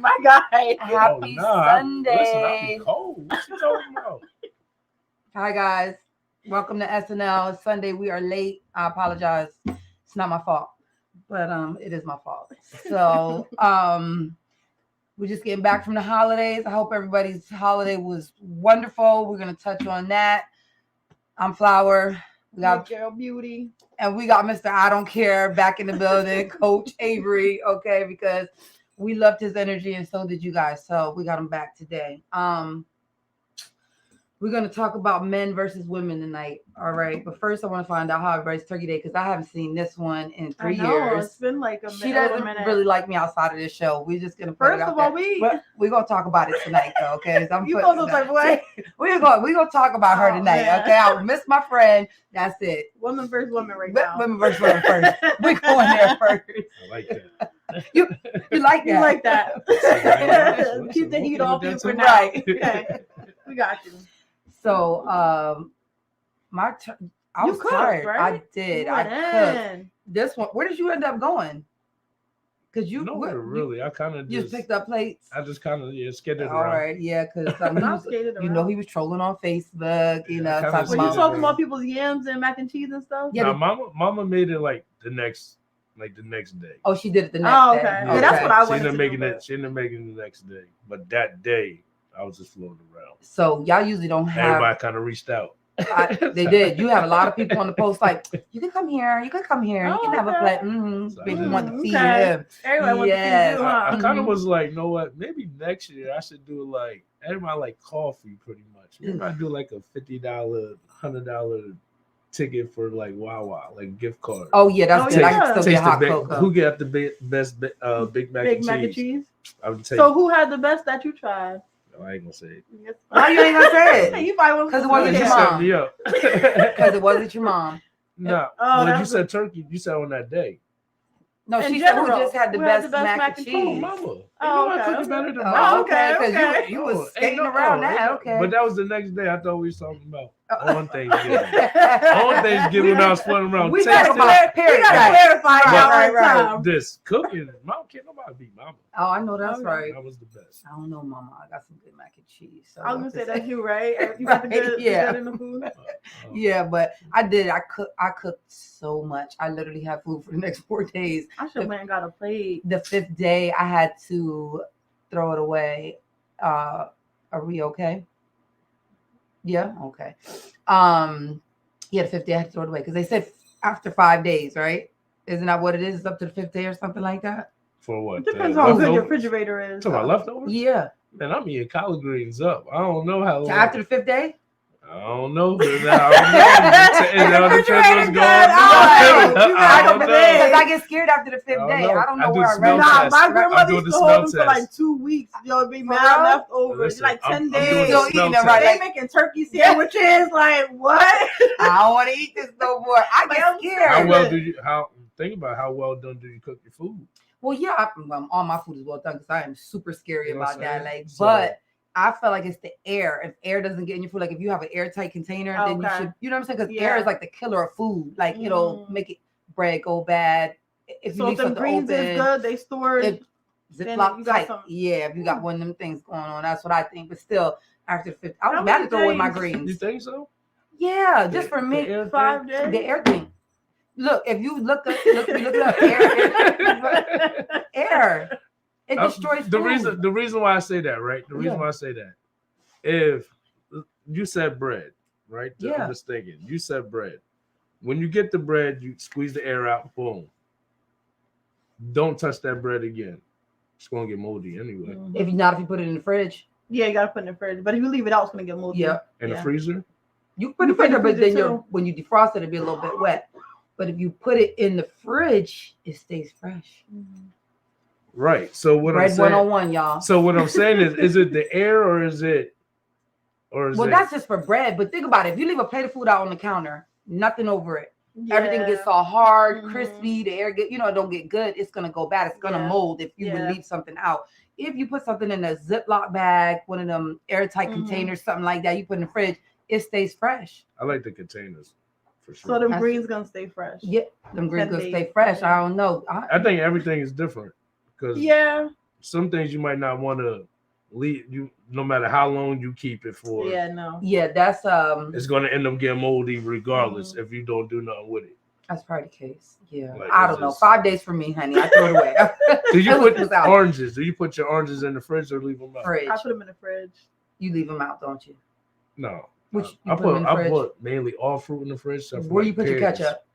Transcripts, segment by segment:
My guy. Happy Sunday. Listen, I'll be cold. What you talking about? Hi, guys. Welcome to SNL. It's Sunday. We are late. I apologize. It's not my fault, but it is my fault. So we're just getting back from the holidays. I hope everybody's holiday was wonderful. We're going to touch on that. I'm Flower. We got Girl Beauty. And we got Mr. I Don't Care back in the building, Coach Avery, okay, because we loved his energy and so did you guys. So we got him back today. We're going to talk about men versus women tonight. All right. But first, I want to find out how everybody's Turkey Day because I haven't seen this one in 3 years. It's been like a minute. She doesn't really like me outside of this show. We're just going to put First it out of all, there. We're going to talk about it tonight, though, okay? So you go the way. We're going to talk about her tonight, man. okay? I miss my friend. That's it. Women versus women right now. Women versus women first. We're going there first. I like that. You like that? You like that. Keep the heat off you for now. Right. Okay. We got you. So, I was cooked, tired. right? I did. You I went cooked. in. This one, where did you end up going? Because you Nowhere really. I kind of just picked up plates. I just kind of skated All around. right, yeah, because You know he was trolling on Facebook. You know, kinda Were you talking about people's yams and mac and cheese and stuff? Yeah, Nah, Mama made it like the next day. Oh, she did it the next Oh, day. okay. Yeah, that's what I wanted to do. She ended up making it the next day. But that day, I was just floating around. So y'all usually don't have. Everybody kind of reached out. They did. You have a lot of people on the post like, you can come here, you can come here, you can have a plate. People want to feed him. Everybody wants to feed you, huh? I kind of was like, you know what? Maybe next year I should do like everybody like coffee pretty much. Maybe I do like a $50, $100 ticket for like Wawa, like gift card. Oh yeah, that's good. Yeah. I can still get hot cocoa. Who got the best Big Mac and cheese? I would take. So who had the best that you tried? No, I ain't gonna say it. Why you ain't gonna say it? You probably because it wasn't your set mom. me up. Because it wasn't your mom. No, when you said turkey, you said on that day. No, she said who just had the best mac and cheese. Oh, mama. Oh, I cook it better than mama. Oh, okay. Because you was skating around that. Okay. But that was the next day. I thought we was talking about on Thanksgiving. On Thanksgiving, I was floating around. We gotta clarify right. This cooking, mom can't nobody beat mama. Oh, I know that's right. That was the best. I don't know, mama. I got some good mac and cheese. So I was gonna say that's you, right? You got the good, in the food. Yeah, but I did. I cooked so much. I literally had food for the next 4 days. I should have went and got a plate. The 5th day, I had to throw it away. Are we okay? Yeah, okay. Yeah, the 5th day I had to throw it away because they said after 5 days, right? Isn't that what it is? It's up to the 5th day or something like that. For what? It depends on how good your refrigerator is. Talking about leftovers? Yeah. Man, I'm eating collard greens up. I don't know how long. After the 5th day? I don't know. It all depends what's going on. I don't know. Because I get scared after the fifth day. I don't know where I read Nah, that. my I'm grandmother doing used the to hold them smell for like test. 2 weeks. It'd be For mad real? leftovers. Listen, Like 10 I'm days. doing the Still smell eating them, test. right? They Like, making turkey sandwiches. Like what? I don't want to eat this no more. I get Like, scared. How well do you? Think about how well done do you cook your food? Well, yeah, all my food is well done because I am super scary You know what about I'm that. saying? Like, So- but I feel like it's the air. If air doesn't get in your food, like if you have an airtight container, then you Okay. should, you know what I'm saying? Because Yeah. air is like the killer of food. Like it'll make it bread go bad. If you So leave if them something greens open, is good, they stored. if Then Ziploc you got tight. some- Yeah, if you got one of them things going on, that's what I think. But still, after the fifth, I How was mad many to throw away my days? greens. You think so? Yeah, just for me. The air 5 days. The air thing. Look, if you look up, look it up. Air. It destroys the food. reason why I say that, right? The reason Yeah. why I say that, if you said bread, right? Yeah. I'm just thinking. You said bread. When you get the bread, you squeeze the air out. Boom. Don't touch that bread again. It's gonna get moldy anyway. If you put it in the fridge. Yeah, you gotta put it in the fridge. But if you leave it out, it's gonna get moldy. Yeah. In the Yeah. freezer. You can put it in the freezer, but then too. when you defrost it, it'll be a little bit wet. But if you put it in the fridge, it stays fresh. Right. So what Bread I'm saying. 101, y'all. So what I'm saying is it the air or is it? Well, that's just for bread. But think about it. If you leave a plate of food out on the counter, nothing over it. Yeah. Everything gets all hard, Mhm. crispy. The air get, it don't get good. It's gonna go bad. It's gonna Yeah. mold if you would leave something out. If you put something in a Ziploc bag, one of them airtight containers, something like that, you put in the fridge, it stays fresh. I like the containers for sure. So them greens gonna stay fresh. Yeah, them greens 10 gonna stay days. fresh. I don't know. I think everything is different because some things you might not want to leave you no matter how long you keep it for. Yeah, no. Yeah, that's It's gonna end up getting moldy regardless if you don't do nothing with it. That's probably the case. Yeah, Like, I it's don't know. just- 5 days for me, honey. I throw it away. Do you It put was out. oranges? Do you put your oranges in the fridge or leave them out? Fridge. I put them in the fridge. You leave them out, don't you? No. Which you I put them in the I fridge? put mainly all fruit in the fridge. except for Where like you put your pears. ketchup?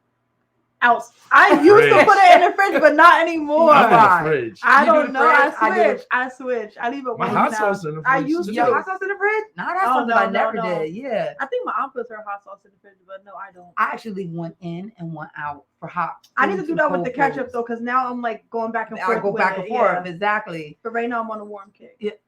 Out. I used to Fridge. put it in the fridge, but not anymore. I'm Why? in the fridge. I You do don't the know. fridge? I switch. I leave it My one hot now. sauce in the fridge. I used too. to. Your hot sauce in the fridge? No, that's Oh, something no, I no, never no. did. Yeah. I think my aunt puts her hot sauce in the fridge, but no, I don't. I actually leave one in and one out for hot. I need to foods do and that with cold the ketchup foods. though, because now I'm like going back and forth. I go with back it, and forth. yeah. Exactly. But right now I'm on a warm kick.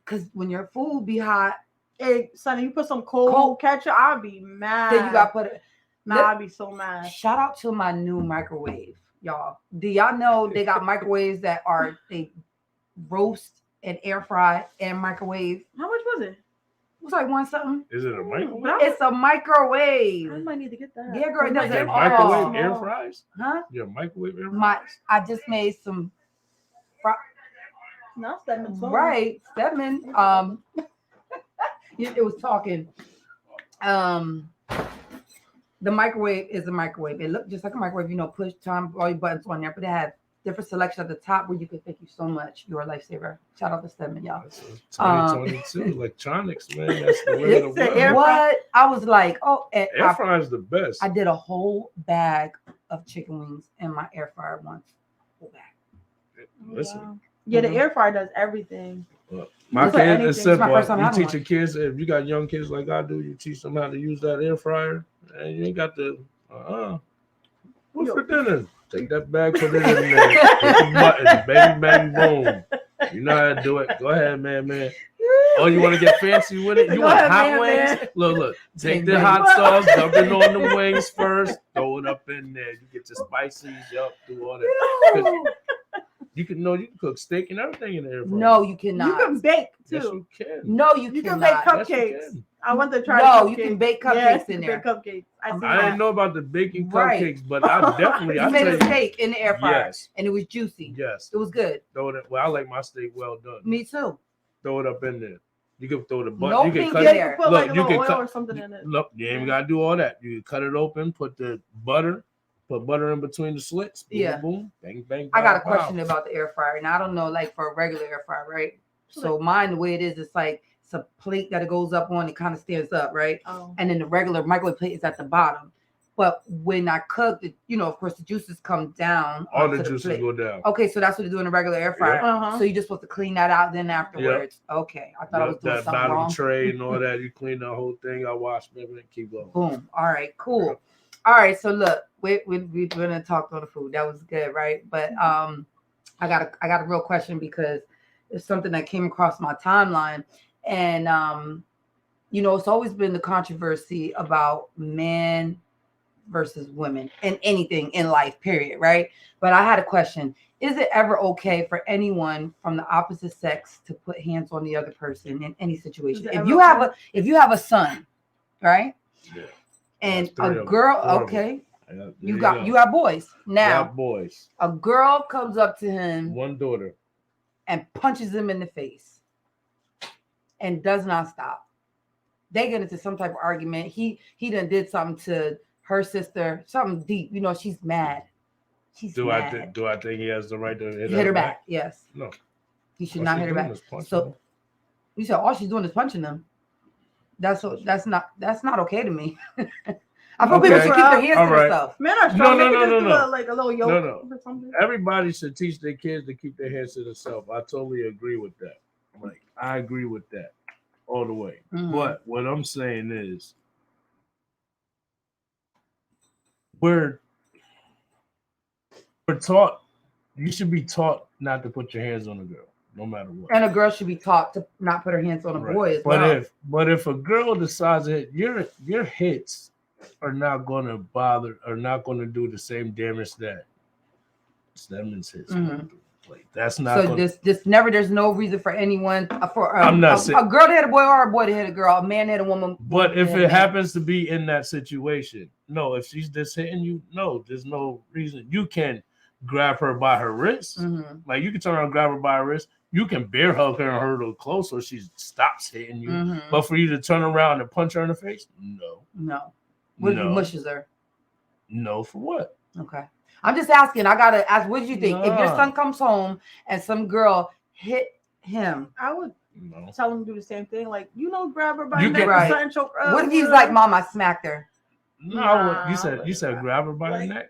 Because when your food be hot, Hey, Sonny, you put some cold ketchup, I'll be mad. then you got to put it. I'll be so mad. Shout out to my new microwave, y'all. Do y'all know they got microwaves that they roast and air fry and microwave? How much was it? It was like one something. Is it a microwave? But It's a microwave. I might need to get that. Yeah, girl, it does Your it all. microwave air fries? Huh? Your microwave air fries? I just made some No, Stedman's phone. right, Stedman. It was talking. The microwave is a microwave. It looked just like a microwave, push time, all your buttons on there, but it had different selection at the top where you could thank you so much. You're a lifesaver. Shout out to Stedman, y'all. That's a 2022 electronics, man. That's the way of the It's an world. air What? I was like, and Air fryer is the best. I did a whole bag of chicken wings in my air fryer once. Whole bag. Listen, Wow. Yeah, the air fryer does everything. my It's like kids, anything. it's It's my simple. first time You having teach one. your kids, if you got young kids like I do, you teach them how to use that air fryer, and you ain't got to, what's for dinner? Take that bag, put it in there, hit the button, bang, bang, boom. You know how to do it. Go ahead, man. Oh, you want to get fancy with it? You Go want ahead, hot man. wings? Look. Take Bang, the bang. hot sauce, dump it on the wings first, throw it up in there. You get your spices, do all that. You can cook steak and everything in the air fryer. No, you cannot. You can bake too. Yes, you can. No, you You can cannot. bake Yes, you cupcakes. can. I want to try. No, the you cupcakes. can bake cupcakes Yes, in you there. can bake cupcakes. I see I that. didn't know about the baking Right. cupcakes, but I definitely, You I made tell a you, steak in the air fryer, yes, and it was juicy. yes. It was good. Throw it. Well, I like my steak well done. Me too. Throw it up in there. You can throw the butter. No you can pink cut in it. there. Put Look, like a you little can oil cut. or something in it. Look, you ain't even gotta do all that. You can cut it open, put the butter, put butter in between the slits. Boom, Yeah. boom, bang, bang. I got a pow, pow. question about the air fryer. Now I don't know, like for a regular air fryer, right? So mine, the way it is, it's like it's a plate that it goes up on. It kind of stands up, right? Oh. And then the regular microwave plate is at the bottom. But when I cook, of course, the juices come down. All onto the juices plate. go down. Okay, so that's what they do in a regular air fryer. Uh-huh. So you're just supposed to clean that out then afterwards. Okay, I thought I was doing that something bottom wrong. tray and all that. You clean the whole thing. I wash everything. Keep going. Boom. All right, cool. All right, so look, we're gonna talk on the food. That was good, right? But I got a real question because it's something that came across my timeline, and it's always been the controversy about men versus women in anything in life, period, right? But I had a question. Is it ever okay for anyone from the opposite sex to put hands on the other person in any situation? If you have a son, right? Yeah. And That's three a of girl, them. okay. Yeah, You got boys. Now boys. a girl comes up to him, One daughter, and punches him in the face and does not stop. They get into some type of argument. He done did something to her sister, something deep. She's mad. Do I think he has the right to hit her back? Yes. No. He should not hit her back. So them. you said all she's doing is punching them. That's not okay to me. I feel people should keep their hands to themselves. Men are strong. No. Like a little yoke or something. Everybody should teach their kids to keep their hands to themselves. I totally agree with that. Like, I agree with that all the way. Mm-hmm. But what I'm saying is, we're taught, you should be taught not to put your hands on a girl, no matter what. And a girl should be taught to not put her hands on a boy as well. But if a girl decides that your hits are not going to bother, or not going to do the same damage that Stedman's hits. Mm-hmm. Like, that's not. So there's no reason for anyone I'm not saying a girl to hit a boy or a boy to hit a girl, a man hit a woman. But if it happens to be in that situation, no. If she's just hitting you, no, there's no reason. You can grab her by her wrist, like you can turn around and grab her by her wrist. You can bear hug her and hold her close so she stops hitting you. Mm-hmm. But for you to turn around and punch her in the face, no. What if he mushes her? No, for what? Okay. I'm just asking. I gotta ask. What do you think? If your son comes home and some girl hit him, I would tell him to do the same thing. Like, grab her by the neck, right. choke her. What if he's like, "Mom, I smacked her"? No, you said grab her by the neck.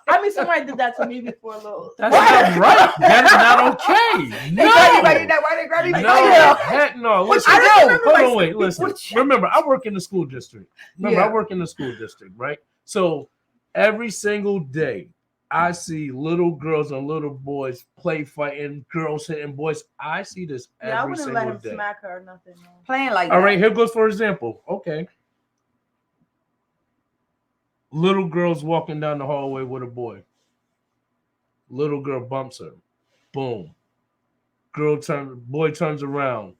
I mean, somebody did that to me before a little. That's not right. That's not okay. No. Why they grab you? No, heck no. Listen, hold on, wait. Listen. Remember, I work in the school district. I work in the school district, right? So every single day, I see little girls and little boys play fighting, girls hitting boys. I see this every single day. I wouldn't let him smack her or nothing. No. Playing like that. All right, here goes for example. Okay. Little girl's walking down the hallway with a boy. Little girl bumps her. Boom. Boy turns around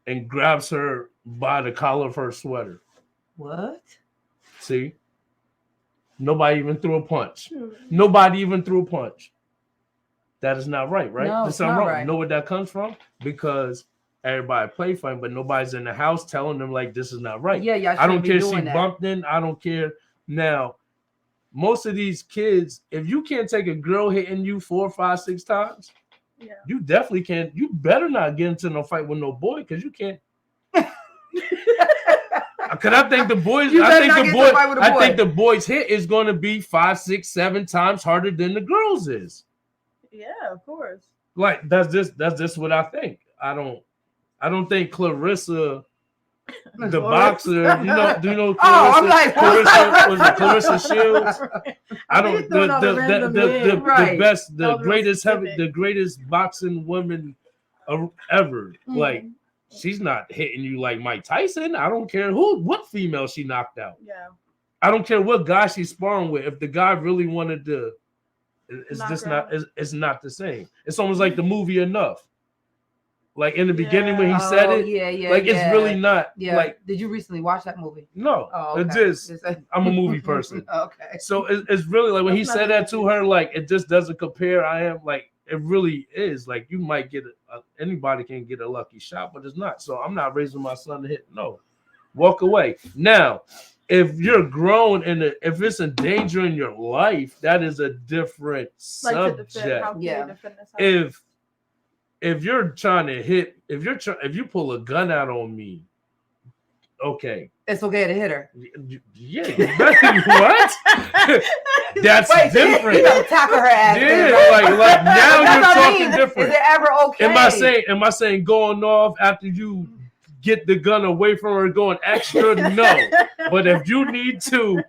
and grabs her by the collar of her sweater. What? See? Nobody even threw a punch. Nobody even threw a punch. That is not right, right? No, it's not right. You know where that comes from? Because everybody play fighting, but nobody's in the house telling them like this is not right. Yeah. I don't care if she bumped in. I don't care. Now, most of these kids, if you can't take a girl hitting you 4, 5, 6 times, you definitely can't. You better not get into no fight with no boy because you can't. Because I think the boys, I think the boys' hit is going to be 5, 6, 7 times harder than the girls is. Yeah, of course. Like that's just what I think. I don't think Clarissa, the boxer, do you know Clarissa? Oh, I'm like Clarissa Shields. I don't the greatest boxing woman ever. Like, she's not hitting you like Mike Tyson. I don't care what female she knocked out. Yeah. I don't care what guy she's sparring with. If the guy really wanted to, it's just not. It's not the same. It's almost like the movie Enough. Like in the beginning when he said it, like it's really not. Yeah. Like, did you recently watch that movie? No, okay. It just. I'm a movie person. Okay. So it's really like when he said that to her, like it just doesn't compare. I am like it really is. Like you might get anybody can get a lucky shot, but it's not. So I'm not raising my son to hit. No, walk away. Now, if you're grown and if it's a danger in your life, that is a different subject. If you're trying to hit, if you pull a gun out on me, okay, It's okay to hit her. Yeah, what? That's Wait, different. You know, tackle her ass. Yeah, like now That's you're what I talking mean. different. Is it ever okay? Am I saying going off after you get the gun away from her, going extra? No. But if you need to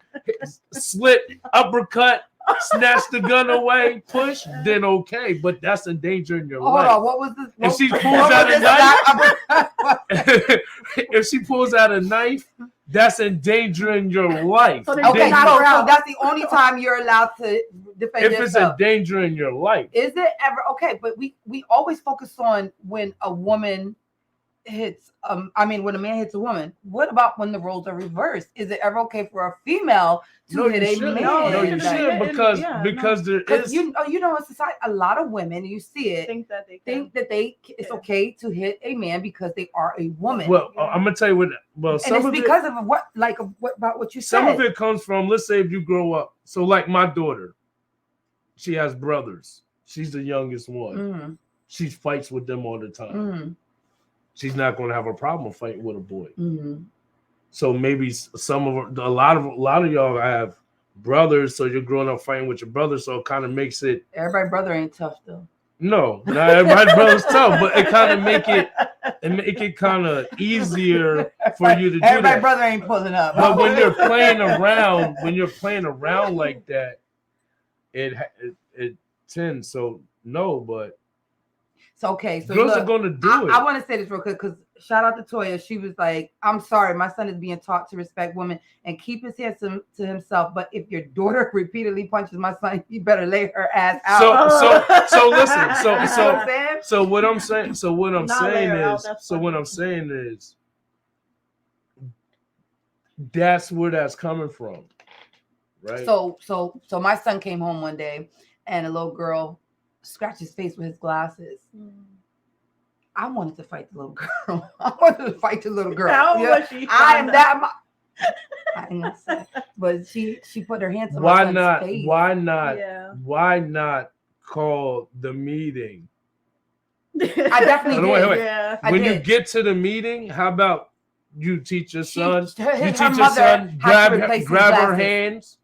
slip, uppercut, snatch the gun away, push, then okay. But that's endangering your life. Hold on, what was this? If she pulls out a knife, if she pulls out a knife, that's endangering your life. So Okay, so that's the only time you're allowed to defend if yourself. it's endangering your life. Is it ever okay? But we always focus on when a woman hits when a man hits a woman. What about when the roles are reversed? Is it ever okay for a female to hit a man? No, you shouldn't because there is you know in society a lot of women, you see it, think that it's okay to hit a man because they are a woman. Well, I'm gonna tell you what. Well, and some it's of because of what about what you said. Some of it comes from, let's say, if you grow up. So, like my daughter, she has brothers. She's the youngest one. Mm-hmm. She fights with them all the time. Mm-hmm. She's not going to have a problem fighting with a boy. Mm-hmm. So maybe a lot of y'all have brothers, so you're growing up fighting with your brothers, so it kind of makes it. Everybody's brother ain't tough though. No, not everybody's brother's tough, but it kind of make it kind of easier for you to do Everybody's that. brother ain't pulling up. But when you're playing around like that, it tends. So no, but. So okay, so girls look, are gonna do it. I want to say this real quick because shout out to Toya. She was like, "I'm sorry, my son is being taught to respect women and keep his hands to himself. But if your daughter repeatedly punches my son, you better lay her ass out." So listen. So what I'm saying is that's where that's coming from, right? So my son came home one day and a little girl scratched his face with his glasses. I wanted to fight the little girl. How old was she? I ain't gonna say, but she put her hands on my son's face. Why not call the meeting? I definitely did. Wait. Yeah. When you get to the meeting, how about you teach your son? Grab her hands,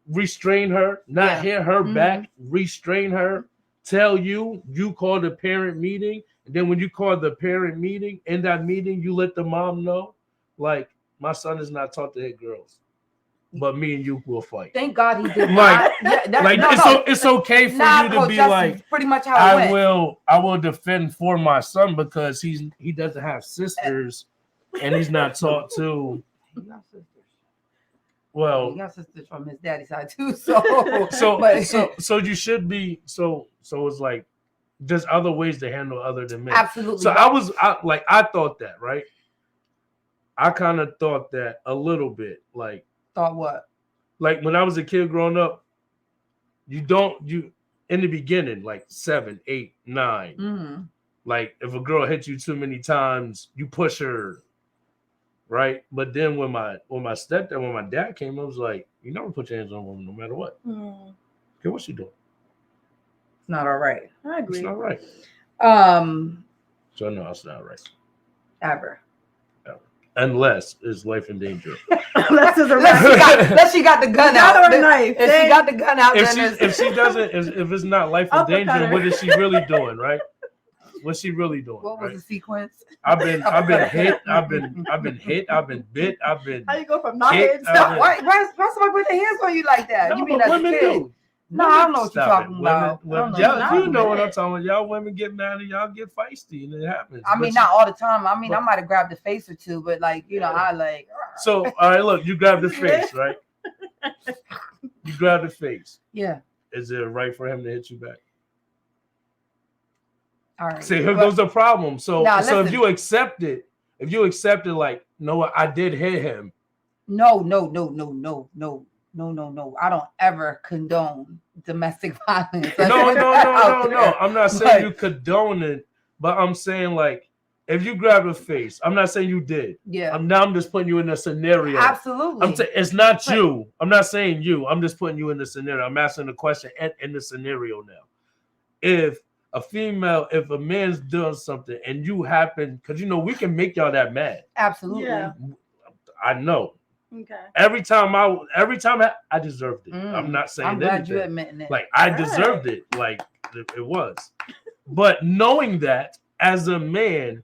restrain her, not hit her back, restrain her. Tell you call the parent meeting, and then when you call the parent meeting, in that meeting, you let the mom know, like, my son is not taught to hit girls, but me and you will fight. Thank God he did. It's okay for you to be like, pretty much how it went. I will defend for my son because he doesn't have sisters, and he's not taught to. He got sisters. Well, he got sisters from his daddy's side too. So you should be so it's like there's other ways to handle other than men. Absolutely. So I thought that, right? I kind of thought that a little bit. Like, thought what? Like when I was a kid growing up, you in the beginning, like 7, 8, 9. Mm-hmm. Like if a girl hits you too many times, you push her. Right, but then when my dad came, I was like, you never put your hands on a woman, no matter what. Okay, what's she doing? It's not all right. I agree. It's not right. So no, it's not right. Ever. Unless it's life in danger. Unless she got the gun out. Or a knife. If she got the gun out, if it's not life in danger, what is she really doing, right? What's she really doing? What was the sequence? I've been hit. I've been hit. I've been bit. I've been. How you go from not hit? Why somebody put their hands on you like that? No, you mean as a kid? do. No, I don't know what you're talking about. You know what I'm talking about. Y'all women get mad and y'all get feisty, and it happens. I mean, not all the time. I mean, I might have grabbed the face or two, but like, I like. So, all right, look, you grab the face, right? You grab the face. Yeah. Is it right for him to hit you back? All right. See, here goes the problem. So listen. if you accept it, like, no, I did hit him. No. I don't ever condone domestic violence. No. I'm not saying you condone it, but I'm saying, like, if you grab a face, I'm not saying you did. Yeah. I'm just putting you in a scenario. Absolutely. It's not you. I'm not saying you. I'm just putting you in the scenario. I'm asking the question in the scenario now. If a man's doing something and you happen, because we can make y'all that mad. Absolutely. Yeah. I know. Okay. Every time I deserved it. I'm not saying I'm glad anything. you're admitting it. Like I deserved it. Like it was. But knowing that as a man,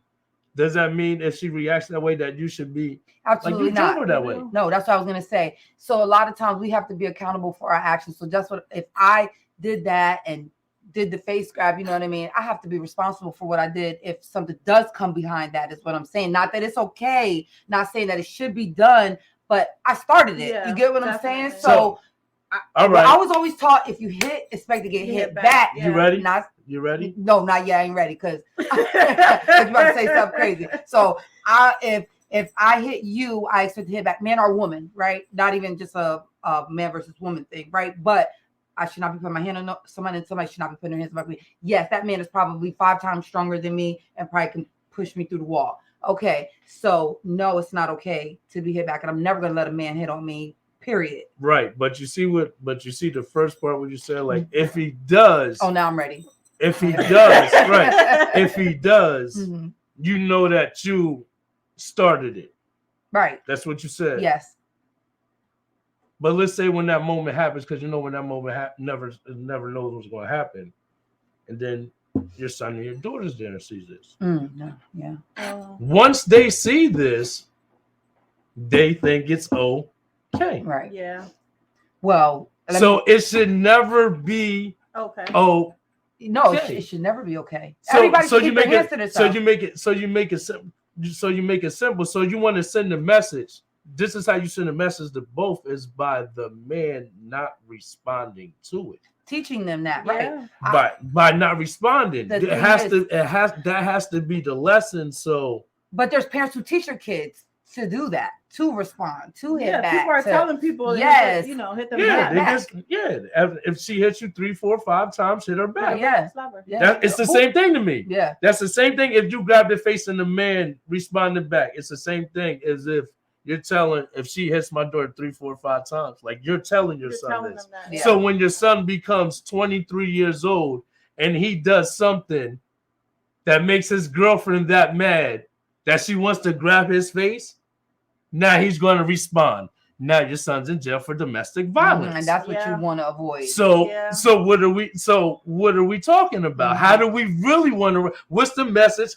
does that mean if she reacts that way that you should be Absolutely like you not. treat her that way? No, that's what I was gonna say. So a lot of times we have to be accountable for our actions. So just what if I did that and did the face grab, you know what I mean? I have to be responsible for what I did if something does come behind that, is what I'm saying. Not that it's okay, not saying that it should be done, but I started it. Yeah, you get what definitely. I'm saying? So all right. I was always taught if you hit, expect to get hit back. You ready? You ready? No, not yet. I ain't ready because you're about to say something crazy. So if I hit you, I expect to hit back, man or woman, right? Not even just a man versus woman thing, right? But I should not be putting my hand on somebody, and somebody should not be putting their hands on me. Yes, that man is probably 5 times stronger than me and probably can push me through the wall. Okay, so no, it's not okay to be hit back, and I'm never gonna let a man hit on me. Period. Right, but you see the first part where you said like if he does. Oh, now I'm ready. If he does, right? If he does, Mm-hmm. you know that you started it. Right. That's what you said. Yes. But let's say when that moment happens, because you know when that moment never knows what's going to happen, and then your son and your daughter's there and sees this. No, yeah. Once they see this, they think it's okay. Right. Yeah. Well, so it should never be okay. Oh. No, okay. It should never be okay. So, Everybody so should you keep make their hands it. to So themselves. you make it simple. So you want to send a message. This is how you send a message to both, is by the man not responding to it. Teaching them that, right? By not responding, that has to be the lesson. So, but there's parents who teach their kids to do that, to respond, to hit back. People are telling people, yes, hit them back. If she hits you 3, 4, 5 times, hit her back. It's the same thing to me. Yeah, that's the same thing. If you grab the face and the man responded back, it's the same thing as if you're telling, if she hits my daughter 3, 4, 5 times, like you're telling your son this. Yeah. So when your son becomes 23 years old and he does something that makes his girlfriend that mad that she wants to grab his face, now he's going to respond. Now your son's in jail for domestic violence, and that's what you want to avoid. So what are we talking about? How do we really want to? What's the message?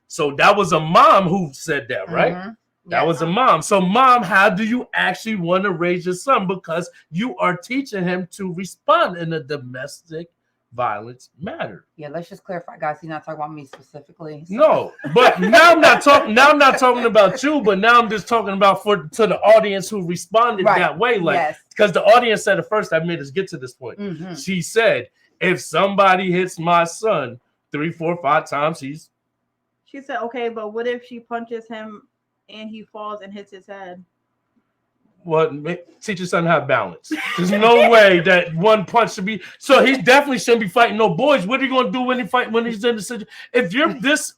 So that was a mom who said that, right? That was a mom. So mom, how do you actually want to raise your son? Because you are teaching him to respond in a domestic violence matter. Yeah, let's just clarify, guys. He's not talking about me specifically. So. No, but now I'm not talking. Now I'm not talking about you, but now I'm just talking about to the audience who responded that way. Like, because the audience said it first. I made us get to this point. She said, "If somebody hits my son 3, 4, 5 times, he's." She said, "Okay, but what if she punches him and he falls and hits his head?" Well, teach your son how to balance. There's no way that one punch should be. So he definitely shouldn't be fighting no boys. What are you gonna do when he's in the situation? If you're this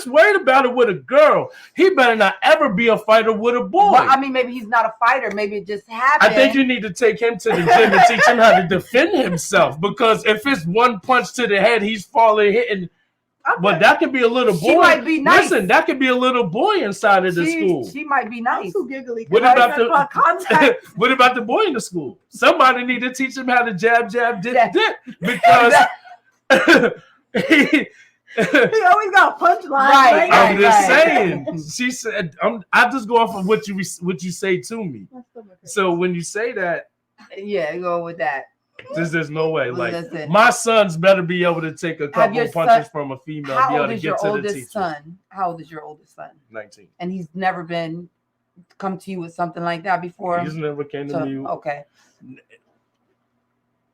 worried about it with a girl, he better not ever be a fighter with a boy. Well, I mean, maybe he's not a fighter. Maybe it just happened. I think you need to take him to the gym and teach him how to defend himself. Because if it's one punch to the head, he's falling, hitting. But that could be a little boy. She might be nice. Listen, that could be a little boy inside of the school. She might be nice. I'm too giggly. What about the boy in the school? Somebody need to teach him how to jab, dip, because he always got a punchline. Right. I'm just saying. She said, I just go off of what you say to me. So when you say that, go with that. There's no way. Like, my sons better be able to take a couple of punches from a female. How be able old to is get your to the oldest teacher. son? How old is your oldest son? 19. And he's never come to you with something like that before? He's never came to me. Okay.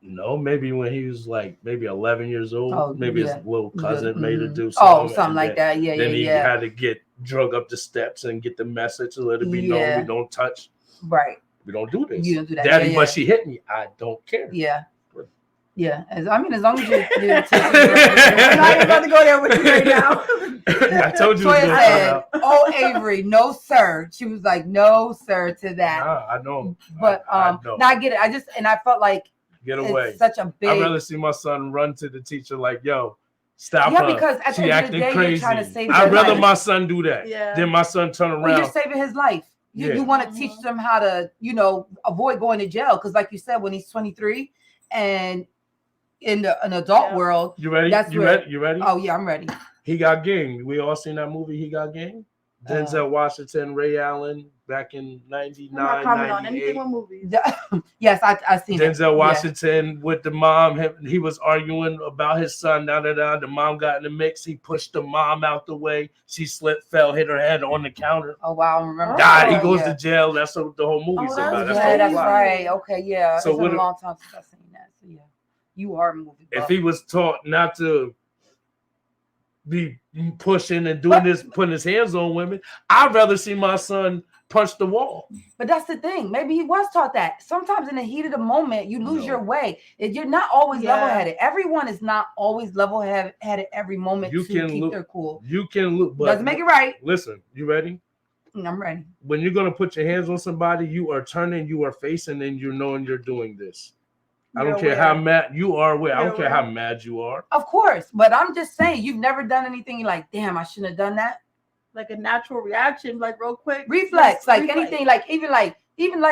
No, maybe when he was like maybe 11 years old, maybe his little cousin made her do something. Oh, something like that. Yeah, then he had to get drug up the steps and get the message and let it be known we don't touch. Right. We don't do this. You don't do that. Daddy, but she hit me. I don't care. Yeah. Yeah. As long as you're not even about to go there with you right now. I told you. Toya said, "Oh, Avery, no sir." She was like, "No sir" to that. Nah, I know. But I know. I get it. I felt like get away. It's such a big. I'd rather see my son run to the teacher like, "Yo, stop her." Yeah, because at the end of the day, crazy. You're trying to save I'd rather life. my son do that than my son turn around. Well, you're saving his life. You want to teach them how to, avoid going to jail. Because like you said, when he's 23 and in an adult world. You ready? You ready? Oh, yeah, I'm ready. He Got Game. We all seen that movie, He Got Game? Denzel Washington, Ray Allen, back in 99, I'm not commenting on anything with movies. Yes, I seen Denzel Washington with the mom. He was arguing about his son. The mom got in the mix. He pushed the mom out the way. She slipped, fell, hit her head on the counter. Oh, wow. I remember. Died. He goes to jail. That's what the whole movie's about. That's right. Okay, yeah. So it's been a long time since I've seen that. So, yeah. You are a movie buff. If he was taught not to be pushing and doing this, putting his hands on women, I'd rather see my son punch the wall. But that's the thing. Maybe he was taught that. Sometimes in the heat of the moment, you lose your way. You're not always level-headed. Everyone is not always level-headed every moment to keep their cool. You can look, but doesn't make it right. Listen, you ready? I'm ready. When you're going to put your hands on somebody, you are turning, you are facing, and you're knowing you're doing this. I don't care how mad you are. I don't care how mad you are. Of course, but I'm just saying, you've never done anything. You're like, damn, I shouldn't have done that. Like a natural reaction, like real quick. Reflex, like anything, like even like eating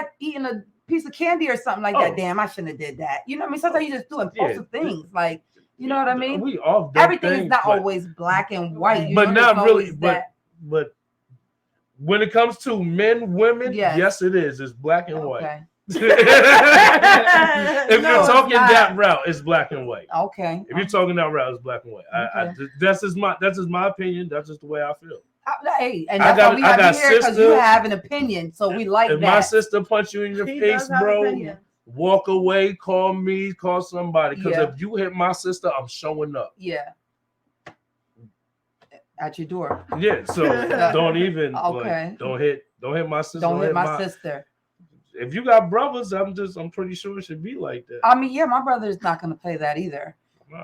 a piece of candy or something like that. Damn, I shouldn't have did that. You know what I mean? Sometimes you just do impulsive things, like you know what I mean. We all everything is not always black and white, but not really. But when it comes to men, women, yes, it is. It's black and white. If you're talking that route, it's black and white. Okay. If you're talking that route, it's black and white. That's just my opinion. That's just the way I feel. Hey, and that's why we have you here, because you have an opinion. So we like that. If my sister punch you in your face, bro, walk away. Call me. Call somebody. Because if you hit my sister, I'm showing up. Yeah. At your door. Yeah. So don't even. Like, don't hit my sister. Don't hit my sister. If you got brothers, I'm pretty sure it should be like that. I mean, yeah, my brother is not going to play that either.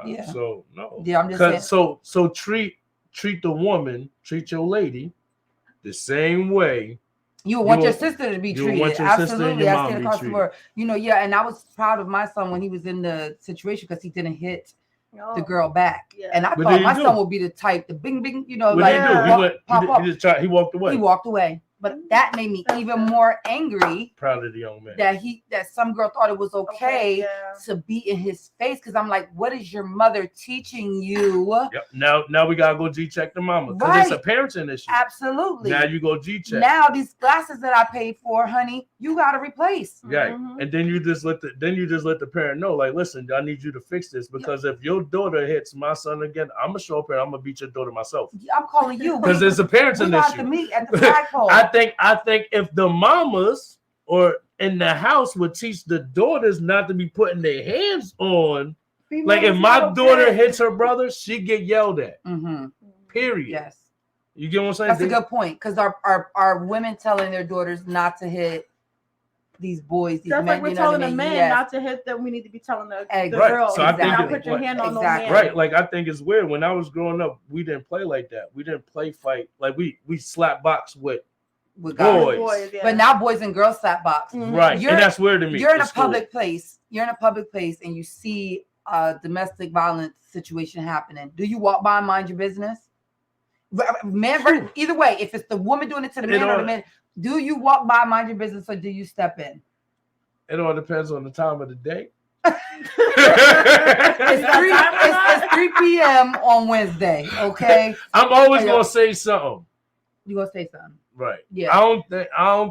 Yeah. So no. Yeah, I'm just saying. So treat the woman, treat your lady the same way. You want your sister to be treated. Absolutely. I see it across the board. And I was proud of my son when he was in the situation because he didn't hit the girl back. Yeah. And I thought my son would be the type, the bing bing, He walked away. He walked away. But that made me even more angry. Proud of the young man. That some girl thought it was okay to be in his face. Because I'm like, what is your mother teaching you? Yep. Now we gotta go G-check the mama. Because it's a parenting issue. Absolutely. Now you go G-check. Now these glasses that I paid for, honey, you gotta replace. Right. Mm-hmm. And then you just let the parent know, like, listen, I need you to fix this. Because if your daughter hits my son again, I'm gonna show up and I'm gonna beat your daughter myself. I'm calling you. Because it's a parenting issue. To meet at the flagpole. I think if the mamas or in the house would teach the daughters not to be putting their hands on, like if my daughter hits her brother, she get yelled at. Mm-hmm. Period. Yes. You get what I'm saying? That's a good point, because our women telling their daughters not to hit these boys, these just men. Like we're telling the men not to hit them, we need to be telling the girls. So I think not put your hand on no man. Right. Like I think it's weird. When I was growing up, we didn't play like that. We didn't play fight. Like we slap box with boys. But now boys and girls slap box. Mm-hmm. Right. And that's weird to me. You're in a public place. And you see a domestic violence situation happening. Do you walk by and mind your business? Man, either way, if it's the woman doing it to the man or the man, do you walk by, mind your business, or do you step in? It all depends on the time of the day. It's 3 p.m. on Wednesday, okay? I'm always going to say something. You going to say something. Right. Yeah. I don't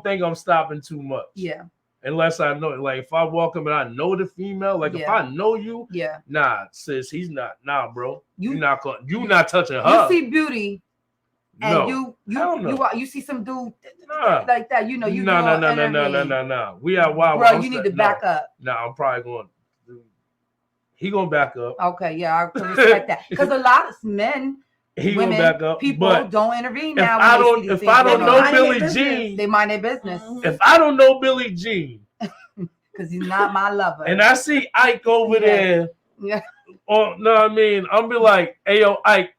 think I'm stopping too much. Yeah. Unless I know, like if I walk up and I know the female, like if I know you, nah, sis, he's not. Nah, bro. You not touching her. You see beauty. And you see some dude like that, No. We are wild. Bro, you need to back up. I'm probably going. He gonna back up. Okay, yeah, I can respect that, because a lot of men, women, back up, people don't intervene now. If I don't know Billie Jean, they mind their business. If I don't know Billie Jean, because he's not my lover, and I see Ike over there, I'm be like, hey yo, Ike.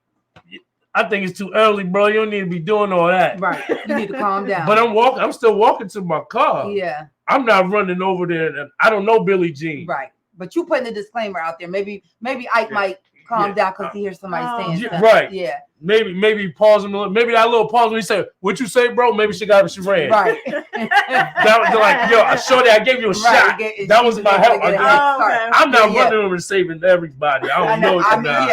I think it's too early, bro. You don't need to be doing all that. Right. You need to calm down. But I'm still walking to my car. Yeah. I'm not running over there. I don't know Billie Jean. Right. But you putting a disclaimer out there. Maybe Ike might calm down because he hears somebody saying Yeah, something. right. Yeah. Maybe pause him a little. Maybe that little pause when he said, "What you say, bro?" Maybe she ran. Right. That was like, yo, shorty, I gave you a shot. That was my help. I'm not running over and saving everybody. I don't know.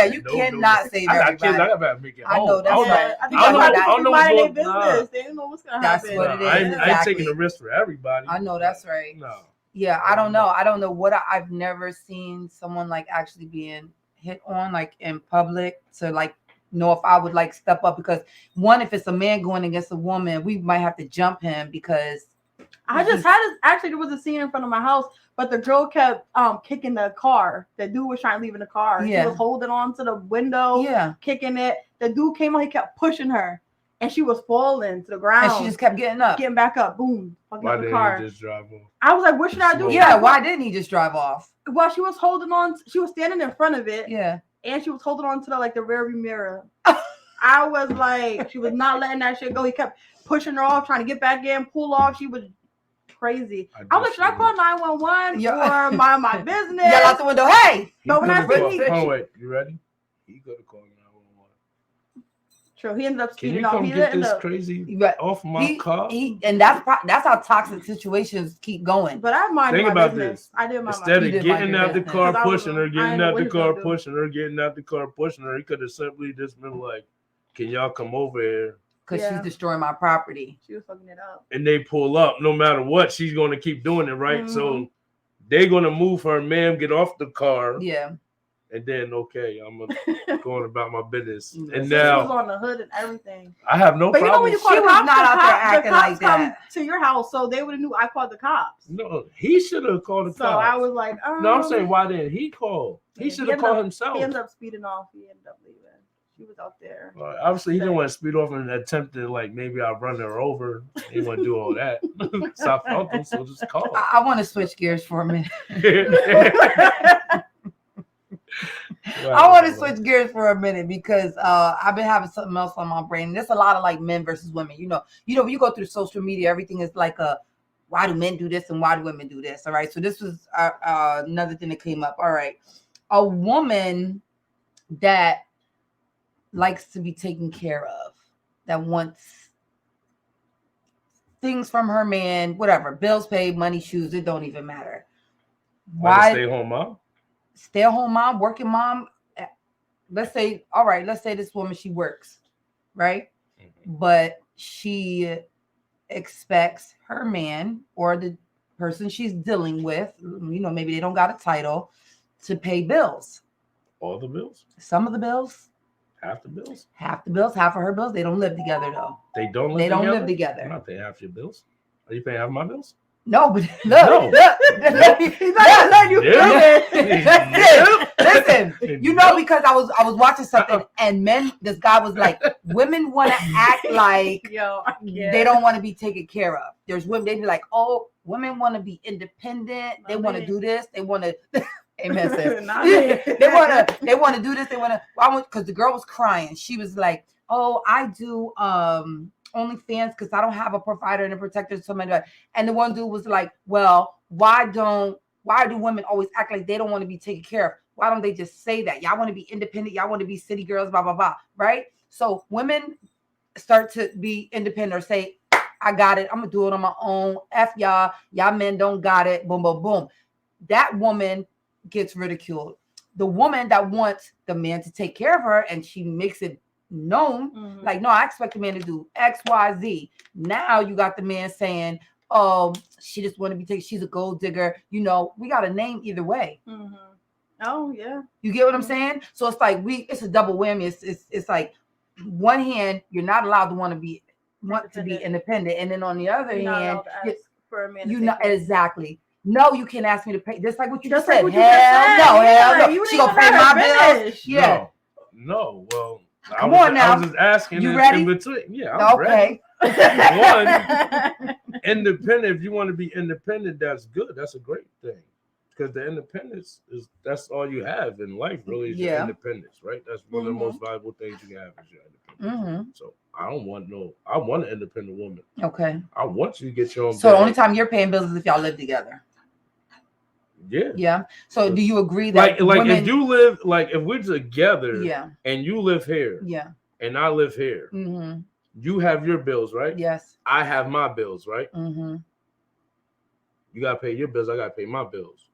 You cannot save everybody. I got kids. I gotta make it home. I know that's right. I don't know what's going on. They don't know what's gonna happen. That's what it is. I ain't taking a risk for everybody. I know that's right. No. Yeah, I don't know. I don't know what I've never seen someone like actually being hit on like in public to like know if I would like step up, because one, if it's a man going against a woman, we might have to jump him because I just had this. Actually, there was a scene in front of my house, but the girl kept kicking the car. The dude was trying to leave in the car. Yeah. She was holding on to the window, kicking it. The dude came on, he kept pushing her, and she was falling to the ground. And she just kept getting back up. Boom, fucking up the car. car. He just drive off? I was like, what should I do? Yeah, why didn't he just drive off? Well, she was holding on. She was standing in front of it. Yeah. And she was holding on to the rearview mirror. I was like, she was not letting that shit go. He kept pushing her off, trying to get back in, pull off. She was crazy. I was like, should I call 911 or mind my business? Yell out the window, hey! But when I see oh wait, you ready? He go to call 911. True, he ended up speeding off. Can you come get this crazy off my car? And that's how toxic situations keep going. But I mind Think my about business. this. I did my Instead of getting out the car, business. pushing her, getting out the car, pushing her, getting out the car, pushing her, he could have simply just been like, "Can y'all come over here?" Because she's destroying my property. She was fucking it up. And they pull up. No matter what, she's going to keep doing it, right? So they're going to move her, ma'am, get off the car. Yeah. And then, okay, I'm going about my business. And she now was on the hood and everything. I have no problem. You know when you call she the was cops, not out there the acting cops like that. to your house, so they would have knew I called the cops. No, he should have called the cops. So I was like, no, I'm saying, why didn't he call? He should have called himself. He ended up speeding off. He ended up leaving. She was out there. Obviously, he didn't want to speed off and attempt to maybe I'll run her over. He didn't want to do all that. So I felt him, so just call. I want to switch gears for a minute. I want to switch gears for a minute because I've been having something else on my brain. There's a lot of men versus women. You know, when you go through social media, everything is like why do men do this and why do women do this? All right. So this was another thing that came up. All right. A woman that likes to be taken care of, that wants things from her man, whatever, bills paid, money, shoes, it don't even matter. Why stay-at-home mom? Stay-at-home mom, working mom. Let's say this woman, she works, right? Mm-hmm. But she expects her man or the person she's dealing with, maybe they don't got a title, to pay bills. All the bills? Some of the bills. Half the bills? Half the bills, half of her bills. They don't live together, though. They don't live together? They don't live together. I'm not paying half your bills. Are you paying half my bills? No, but look. Listen, because I was watching something and this guy was like, women want to act like they don't want to be taken care of. There's women, they be like, oh, women want to be independent. They want to do this. They want to... Amen. They want to do this. Because the girl was crying. She was like, "Oh, I do OnlyFans because I don't have a provider and a protector." Somebody like, and the one dude was like, "Well, why do women always act like they don't want to be taken care of? Why don't they just say that? Y'all want to be independent. Y'all want to be city girls, blah blah blah, right?" So women start to be independent or say, "I got it. I'm gonna do it on my own. F y'all. Y'all men don't got it. Boom, boom, boom." That woman gets ridiculed. The woman that wants the man to take care of her and she makes it known, like, no, I expect the man to do X, Y, Z. Now you got the man saying, oh, she just want to be taken. She's a gold digger. We got a name either way. Mm-hmm. Oh, yeah. You get what I'm saying? So it's like it's a double whammy. It's like one hand, you're not allowed to want to be independent. And then on the other hand, for a man exactly. No, you can't ask me to pay. Just like what you just said. Like hell no. She gonna pay my bills. Yeah. No. Well, I was just asking. You ready? In between. Yeah. I'm ready. One, independent. If you want to be independent, that's good. That's a great thing. Because the independence that's all you have in life, really, is your independence, right? That's one of the most valuable things you can have is your independence. So I want an independent woman. Okay. I want you to get your own. So the only time you're paying bills is if y'all live together. Yeah. Yeah. So do you agree that like women, if you live if we're together, yeah, and you live here, yeah, and I live here, mm-hmm. you have your bills, right? Yes. I have my bills, right? Mm-hmm. You gotta pay your bills. I gotta pay my bills.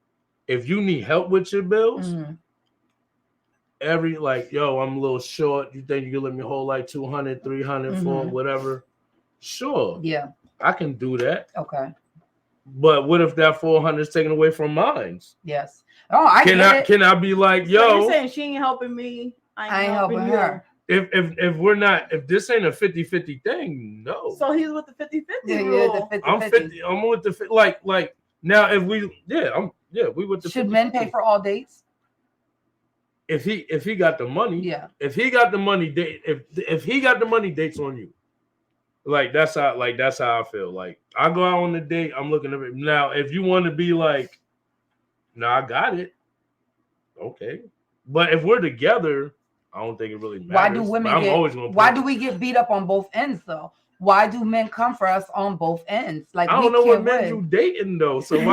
If you need help with your bills, Mm-hmm. yo, I'm a little short. You think you can let me hold like 200, 300 for whatever? Sure. Yeah. I can do that. Okay. But what if that 400 is taken away from mine? Yes. Oh, I can get it. Can I be like, yo? So you're saying she ain't helping me. I ain't helping her. If we're not, if this ain't a 50-50 thing, no. So he's with the 50-50 Yeah, rule. the 50-50. I'm 50. I'm with the like now. If we we with the. Should 50-50. men pay for all dates? If he got the money, yeah. If he got the money, if he got the money, dates on you. Like that's how I feel. Like I go out on the date, I'm looking at it. Now, if you want to be like, no, I got it. Okay. But if we're together, I don't think it really matters. Why do women why do we get beat up on both ends though?Hy do men come for us on both ends? Like I don't know what men you dating though. So why,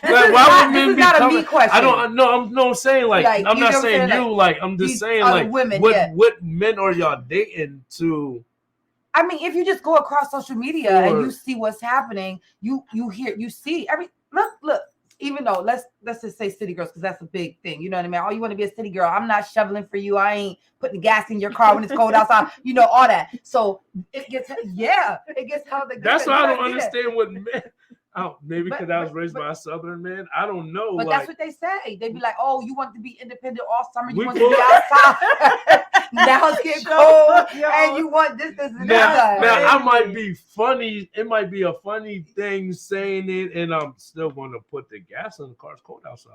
why would men be coming? Me question. I don't know. I'm saying like I'm not saying you. Like I'm just saying like women. What men are y'all dating to? I mean, if you just go across social media and you see what's happening, you hear, you see every look. Even though let's just say city girls because that's a big thing. You know what I mean? Oh, you want to be a city girl? I'm not shoveling for you. I ain't putting the gas in your car when it's cold outside. You know all that. So it gets held. That's why I don't understand what men. Oh, maybe because I was raised by a Southern man. I don't know. But that's what they say. They be like, "Oh, you want to be independent all summer. You want to be outside. Now it's getting cold, and you want this, and that." Now, I might be funny. It might be a funny thing saying it, and I'm still going to put the gas in the car. It's cold outside.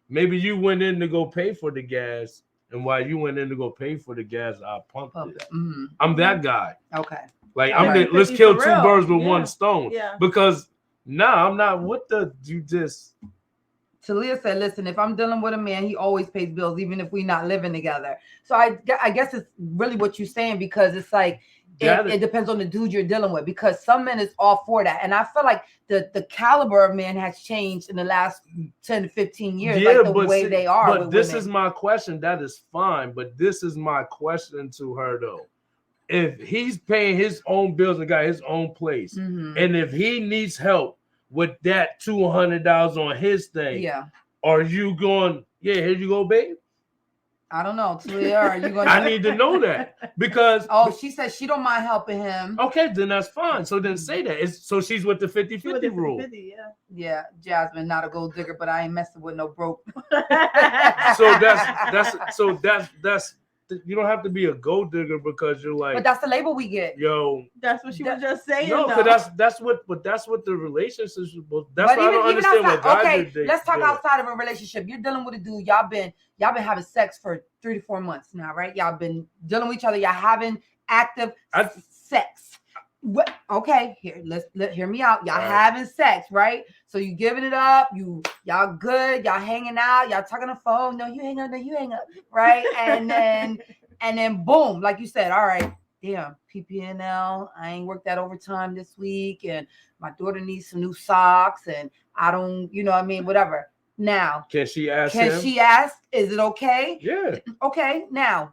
Maybe you went in to go pay for the gas, and while you went in to go pay for the gas, I pumped it. Mm-hmm. I'm that guy. Okay. Like let's kill two birds with one stone. Yeah. Because I'm not. What the you just? Talia said, "Listen, if I'm dealing with a man, he always pays bills, even if we're not living together." So I guess it's really what you're saying because it's like it depends on the dude you're dealing with. Because some men is all for that, and I feel like the caliber of men has changed in the last 10 to 15 years, like the way they are. But this is my question. That is fine, but this is my question to her though. If he's paying his own bills and got his own place, and if he needs help with that $200 on his thing, are you going? Yeah, here you go, babe. I don't know, Talia. Are you going? I need to know that because she said she don't mind helping him. Okay, then that's fine. So then say that. So she's with the 50-50 rule. 50, yeah, Jasmine, not a gold digger, but I ain't messing with no broke. So that's. You don't have to be a gold digger because you're like. But that's the label we get. Yo, that's what she was just saying. No, because that's what the relationships. That's why I don't understand what guys are. Let's talk outside of a relationship. You're dealing with a dude. Y'all been having sex for 3 to 4 months now, right? Y'all been dealing with each other. Y'all having active sex. What? Okay, hear me out. Y'all having sex, right? So you giving it up. Y'all good. Y'all hanging out. Y'all talking on the phone. No, you hang up. No, you hang up. Right? And then boom, like you said. All right, damn, PPNL. I ain't worked that overtime this week, and my daughter needs some new socks, and I don't, you know what I mean, whatever. Now, can she ask? She ask? Is it okay? Yeah. Okay. Now.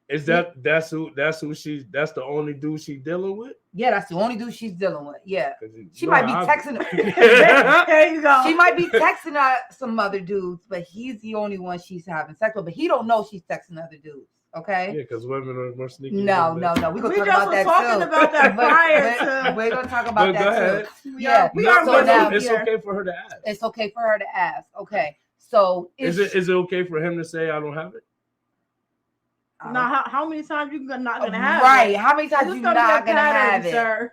Is that's the only dude she's dealing with? Yeah, that's the only dude she's dealing with. Yeah. She might be texting There you go. She might be texting some other dudes, but he's the only one she's having sex with. But he don't know she's texting other dudes. Okay. Yeah, because women are more sneaky. No. We're gonna talk about that prior. We're gonna talk about that too. Yeah. It's okay for her to ask. It's okay for her to ask. Okay. So is it okay for him to say I don't have it? Now, how many times you not gonna have it? Right. How many times you not gonna have it, sir?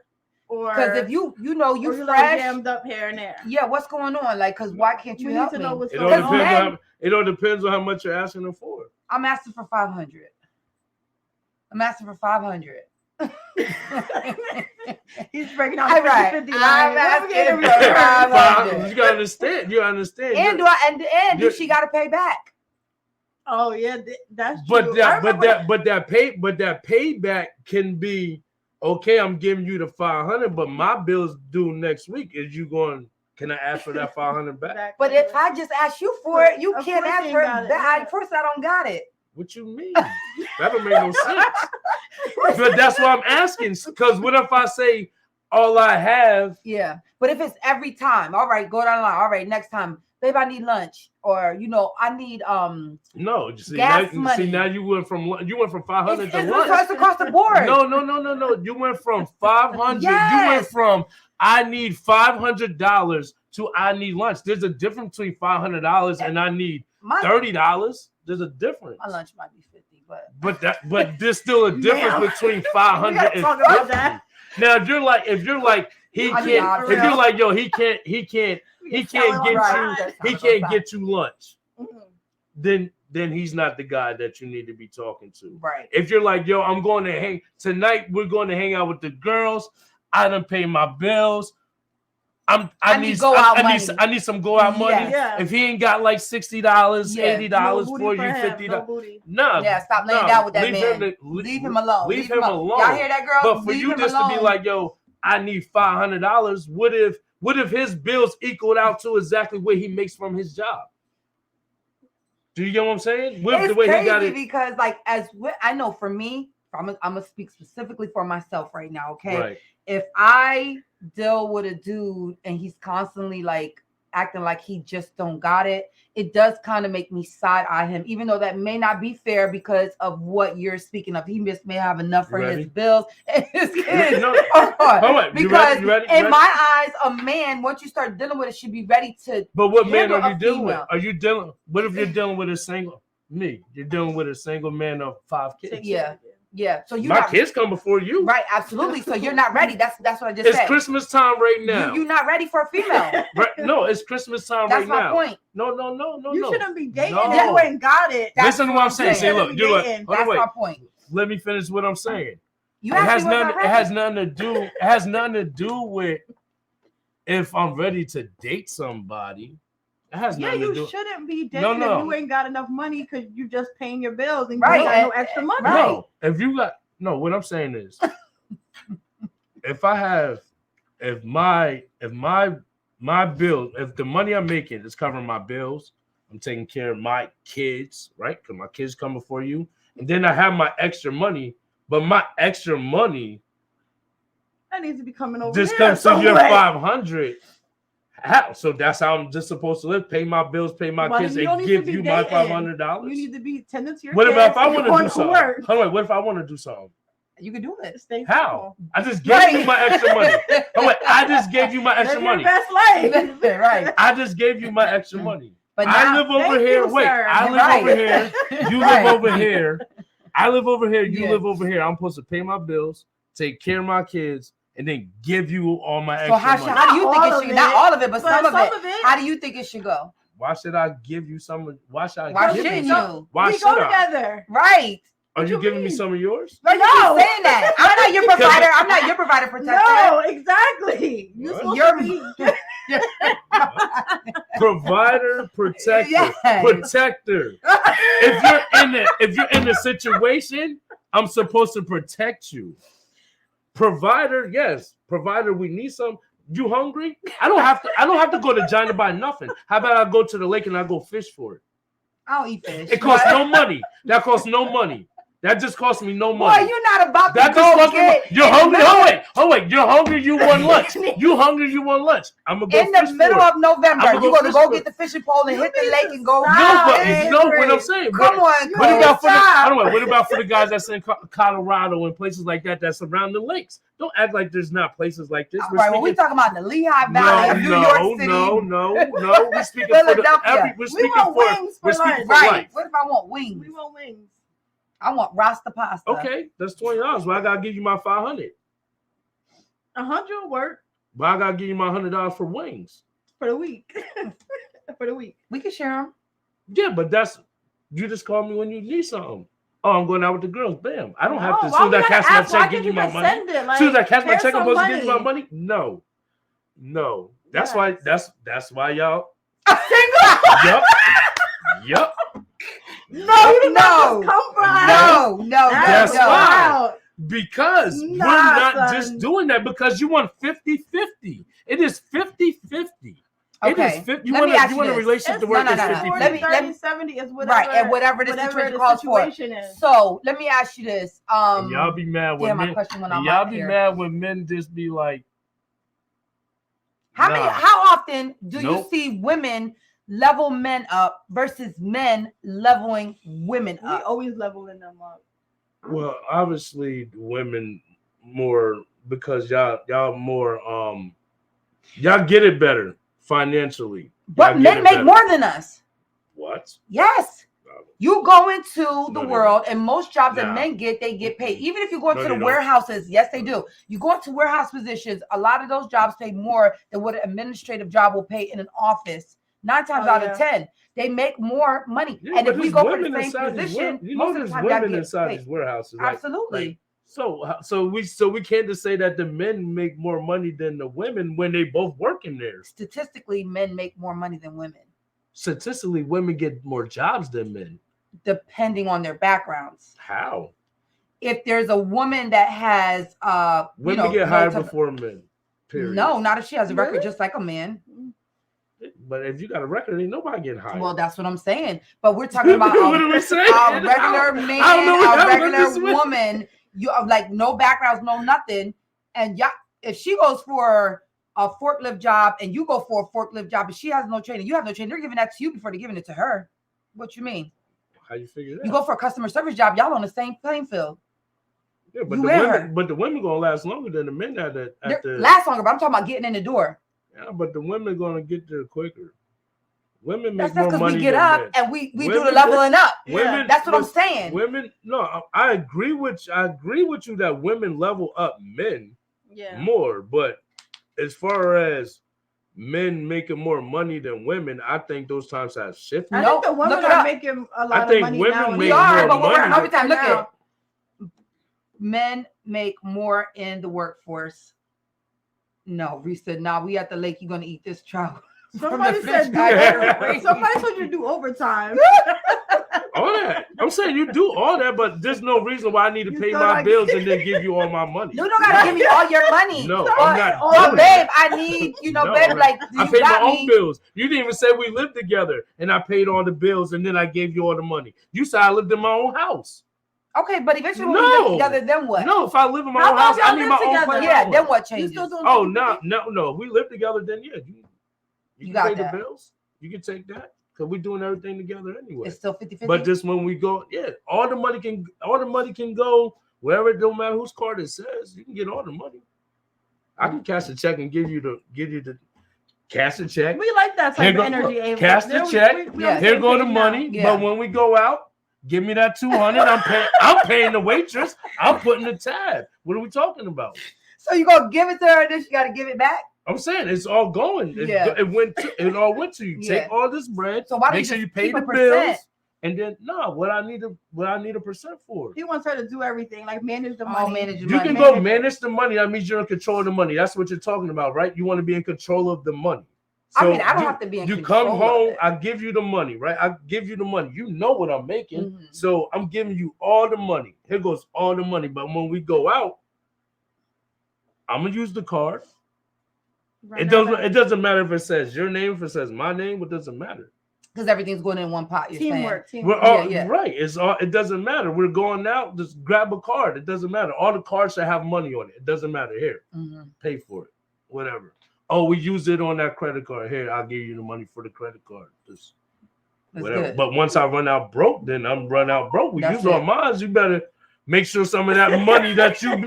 Or because if you fresh, like jammed up here and there. Yeah, what's going on? Like, because why can't you help me? It all depends on how much you're asking them for. I'm asking for 500. I'm asking for 500. He's breaking out 50 I'm asking for 500. You gotta understand. And do she gotta pay back? Oh yeah, that's true. But that payback can be okay. I'm giving you the 500, but my bill's due next week. Is you going? can I ask for that 500 back? But if I just ask you for it, you Of can't course ask you for got it it, back. yeah. First, I don't got it. What you mean? That don't make no sense. But that's why I'm asking. Because what if I say all I have? Yeah. But if it's every time, all right, go down the line. All right, next time, babe, I need lunch, or I need No, you see, gas now, money. now you went from 500 It's to lunch. across the board. No. You went from 500. Yes. You went from I need $500 to I need lunch. There's a difference between $500 and I need $30. There's a difference. My lunch might be 50, but there's still a difference between 500 and 50. Now if you're like he can't, if you're like yo, he can't get you lunch, then he's not the guy that you need to be talking to. Right. If you're like yo, I'm going to hang tonight, we're going to hang out with the girls. I done pay my bills. I need some go out money. Yeah. If he ain't got like $60, $80 for you, $50. No. Yeah, stop laying down with that man. Leave him alone. Leave him alone. Y'all hear that, girl? But for you just to be like, yo, I need $500. What if his bills equaled out to exactly what he makes from his job? Do you get what I'm saying? It's the way crazy he got it. Because I know for me, I'm gonna speak specifically for myself right now. Okay, right. If I deal with a dude and he's constantly like acting like he just don't got it, it does kind of make me side eye him, even though that may not be fair because of what you're speaking of. He just may have enough for his bills and his kids. Because in my eyes, a man, once you start dealing with it, should be ready to. But what man are you dealing with? What if you're dealing with a single? You're dealing with a single man of 5 kids. Yeah. So my kids come before you. Right, absolutely. So you're not ready. That's what I just said. It's Christmas time right now. You're not ready for a female. Right? No, it's Christmas time right now. That's my point. No. You shouldn't be dating if you ain't got it. Listen to what I'm saying. Say, look, you're like, that's my point. Let me finish what I'm saying. It has nothing to do with if I'm ready to date somebody. You shouldn't be dating if you ain't got enough money because you just paying your bills and you got no extra money. No, what I'm saying is, if my bills, if the money I'm making is covering my bills, I'm taking care of my kids, right? Because my kids come before you, and then I have my extra money, but my extra money that needs to be coming over. Just comes to your 500. How? So that's how I'm just supposed to live, pay my bills, pay my kids, and give you my $500. You need to be tending to your kids. What about if I want to do something? Hold on, what if I want to do something? You can do it. How? I just gave you my extra money. I just gave you my extra money. Best life. Right. I just gave you my extra money. But I live over here. I live over here. You live over here. I live over here. You live over here. I'm supposed to pay my bills, take care of my kids, and then give you all my extra money. How do you think it should? Not all of it, but some of it. How do you think it should go? Why should I give you some? Why shouldn't you? Why should I? Together, right? Are you giving me some of yours? No, saying that. I'm not your provider. I'm not your provider protector. No, exactly. Provider, protector, protector. If you're in the situation, I'm supposed to protect you. Provider, yes. Provider, we need some. You hungry? I don't have to go to China to buy nothing. How about I go to the lake and I go fish for it? I'll eat fish. It costs no money. That costs no money. That just cost me no money. Boy, you're not about to go get. You're hungry. Oh wait. You're hungry. You want lunch. You hungry. You want lunch. I'm gonna go in the middle of November. You're gonna go get the fishing pole and hit the lake and go. No, what I'm saying. Come on. What about for the guys that's in Colorado and places like that that surround the lakes? Don't act like there's not places like this. Right. Well, we talking about the Lehigh Valley of New York City. No. We're speaking for Philadelphia. We're speaking for life. Right. What if I want wings? We want wings. I want Rasta pasta. Okay, that's $20. Well, I gotta give you my $500. 100 will work. But I gotta give you my $100 for wings for the week. For the week, we can share them. Yeah, but you just call me when you need something. Oh, I'm going out with the girls. Bam! I don't have to. As soon as I cash my check, give you my money. As soon as I cash my check, I'm supposed to give you my money. No. That's why. That's why y'all single. Yup. No. That's why. Because we're not just doing that because you want 50-50. It is 50-50. Okay. You Let me ask you want a this. relationship to It's work no, is no, no. 50. Let me- 30, 70 is whatever. Right, and whatever the situation calls for. is. So let me ask you this. And y'all be mad when damn, my men. question went And off y'all my be hair. mad when men just be like, How often do you Nope. see women level men up versus men leveling women We up? always leveling them up. well, obviously women more because y'all more y'all get it better financially. But Y'all get men it make better. more than us. What? Yes. You go into No, the they world, and most jobs that Nah. men get, they get paid. Mm-mm. Even if you go into No, the they don't. warehouses, yes, they do. You go into warehouse positions, a lot of those jobs pay more than what an administrative job will pay in an office. 9 times out of 10, they make more money. Yeah, and but if we there's go for the women same inside these position, you most know of there's the time y'all women get inside paid. these warehouses. Like, Absolutely. so we can't just say that the men make more money than the women when they both work in there. Statistically, men make more money than women, Statistically, women get more jobs than men. depending on their backgrounds. How? If there's a woman that has Women get hired before men. Period. No, not if she has a record Really? just like a man. But if you got a record, ain't nobody getting hired. Well, that's what I'm saying. But we're talking about What are we saying? a regular man, I don't know what a happened regular this week. woman. You have like no backgrounds, no nothing. And yeah, if she goes for a forklift job and you go for a forklift job and she has no training, you have no training, they're giving that to you before they're giving it to her. What you mean? How you figure that? You go for a customer service job, y'all on the same playing field. Yeah, but you the wear women, her. but the women gonna last longer than the men at the. Last longer, but I'm talking about getting in the door. Yeah, but the women gonna get there quicker. Women That's make more because money we get than up men. and we do Women- the leveling up. Women, That's what I'm saying. Women, no, I agree with you that women level up men more, but as far as men making more money than women, I think those times have shifted. I think the women are making a lot of money now. We are, but we're money. every time. Look at men make more in the workforce. No, Reese said, "Nah, we at the lake. You're gonna eat this trout." Somebody said somebody told you to do overtime. All that. I'm saying you do all that, but there's no reason why I need to pay my bills and then give you all my money. You don't gotta give me all your money. No, but, I'm not. Oh, babe, I need, babe, like I paid my own bills. You didn't even say we lived together, and I paid all the bills, and then I gave you all the money. You said I lived in my own house. Okay, but eventually when we live together, then what? No, if I live in my own house, I need my own place. Yeah, then what changes? Oh, no. We live together, then yeah. You got can pay that. the bills. You can take that. Because we're doing everything together anyway. It's still 50-50. But just when we go, all the money can go wherever. It don't matter whose card it says. You can get all the money. I can cash a check and give you the cash a check. We like that type of energy, Avery. Cash the check. Here go the money. Yeah. But when we go out, give me that $200. I'm paying the waitress. I'm putting the tab. What are we talking about? So you gonna give it to her, then she got to give it back? I'm saying it's all going. It all went to you. Take all this bread. So why make sure you pay the bills, and then what I need a percent for. He wants her to do everything, like manage the money. You can go manage the money. That means you're in control of the money. That's what you're talking about, right? You want to be in control of the money. So I mean, I don't have to be in control. You come home, I give you the money, right? I give you the money. You know what I'm making, so I'm giving you all the money. Here goes all the money. But when we go out, I'm gonna use the card. It doesn't matter if it says your name, if it says my name, it doesn't matter. Because everything's going in one pot. Teamwork. Right. It doesn't matter. We're going out, just grab a card. It doesn't matter. All the cards should have money on it. It doesn't matter. Here. Pay for it. Whatever. Oh, we use it on that credit card. Here, I'll give you the money for the credit card. Just whatever. Good. But once I run out broke, then I'm run out broke. We use all mine. You better make sure some of that money that you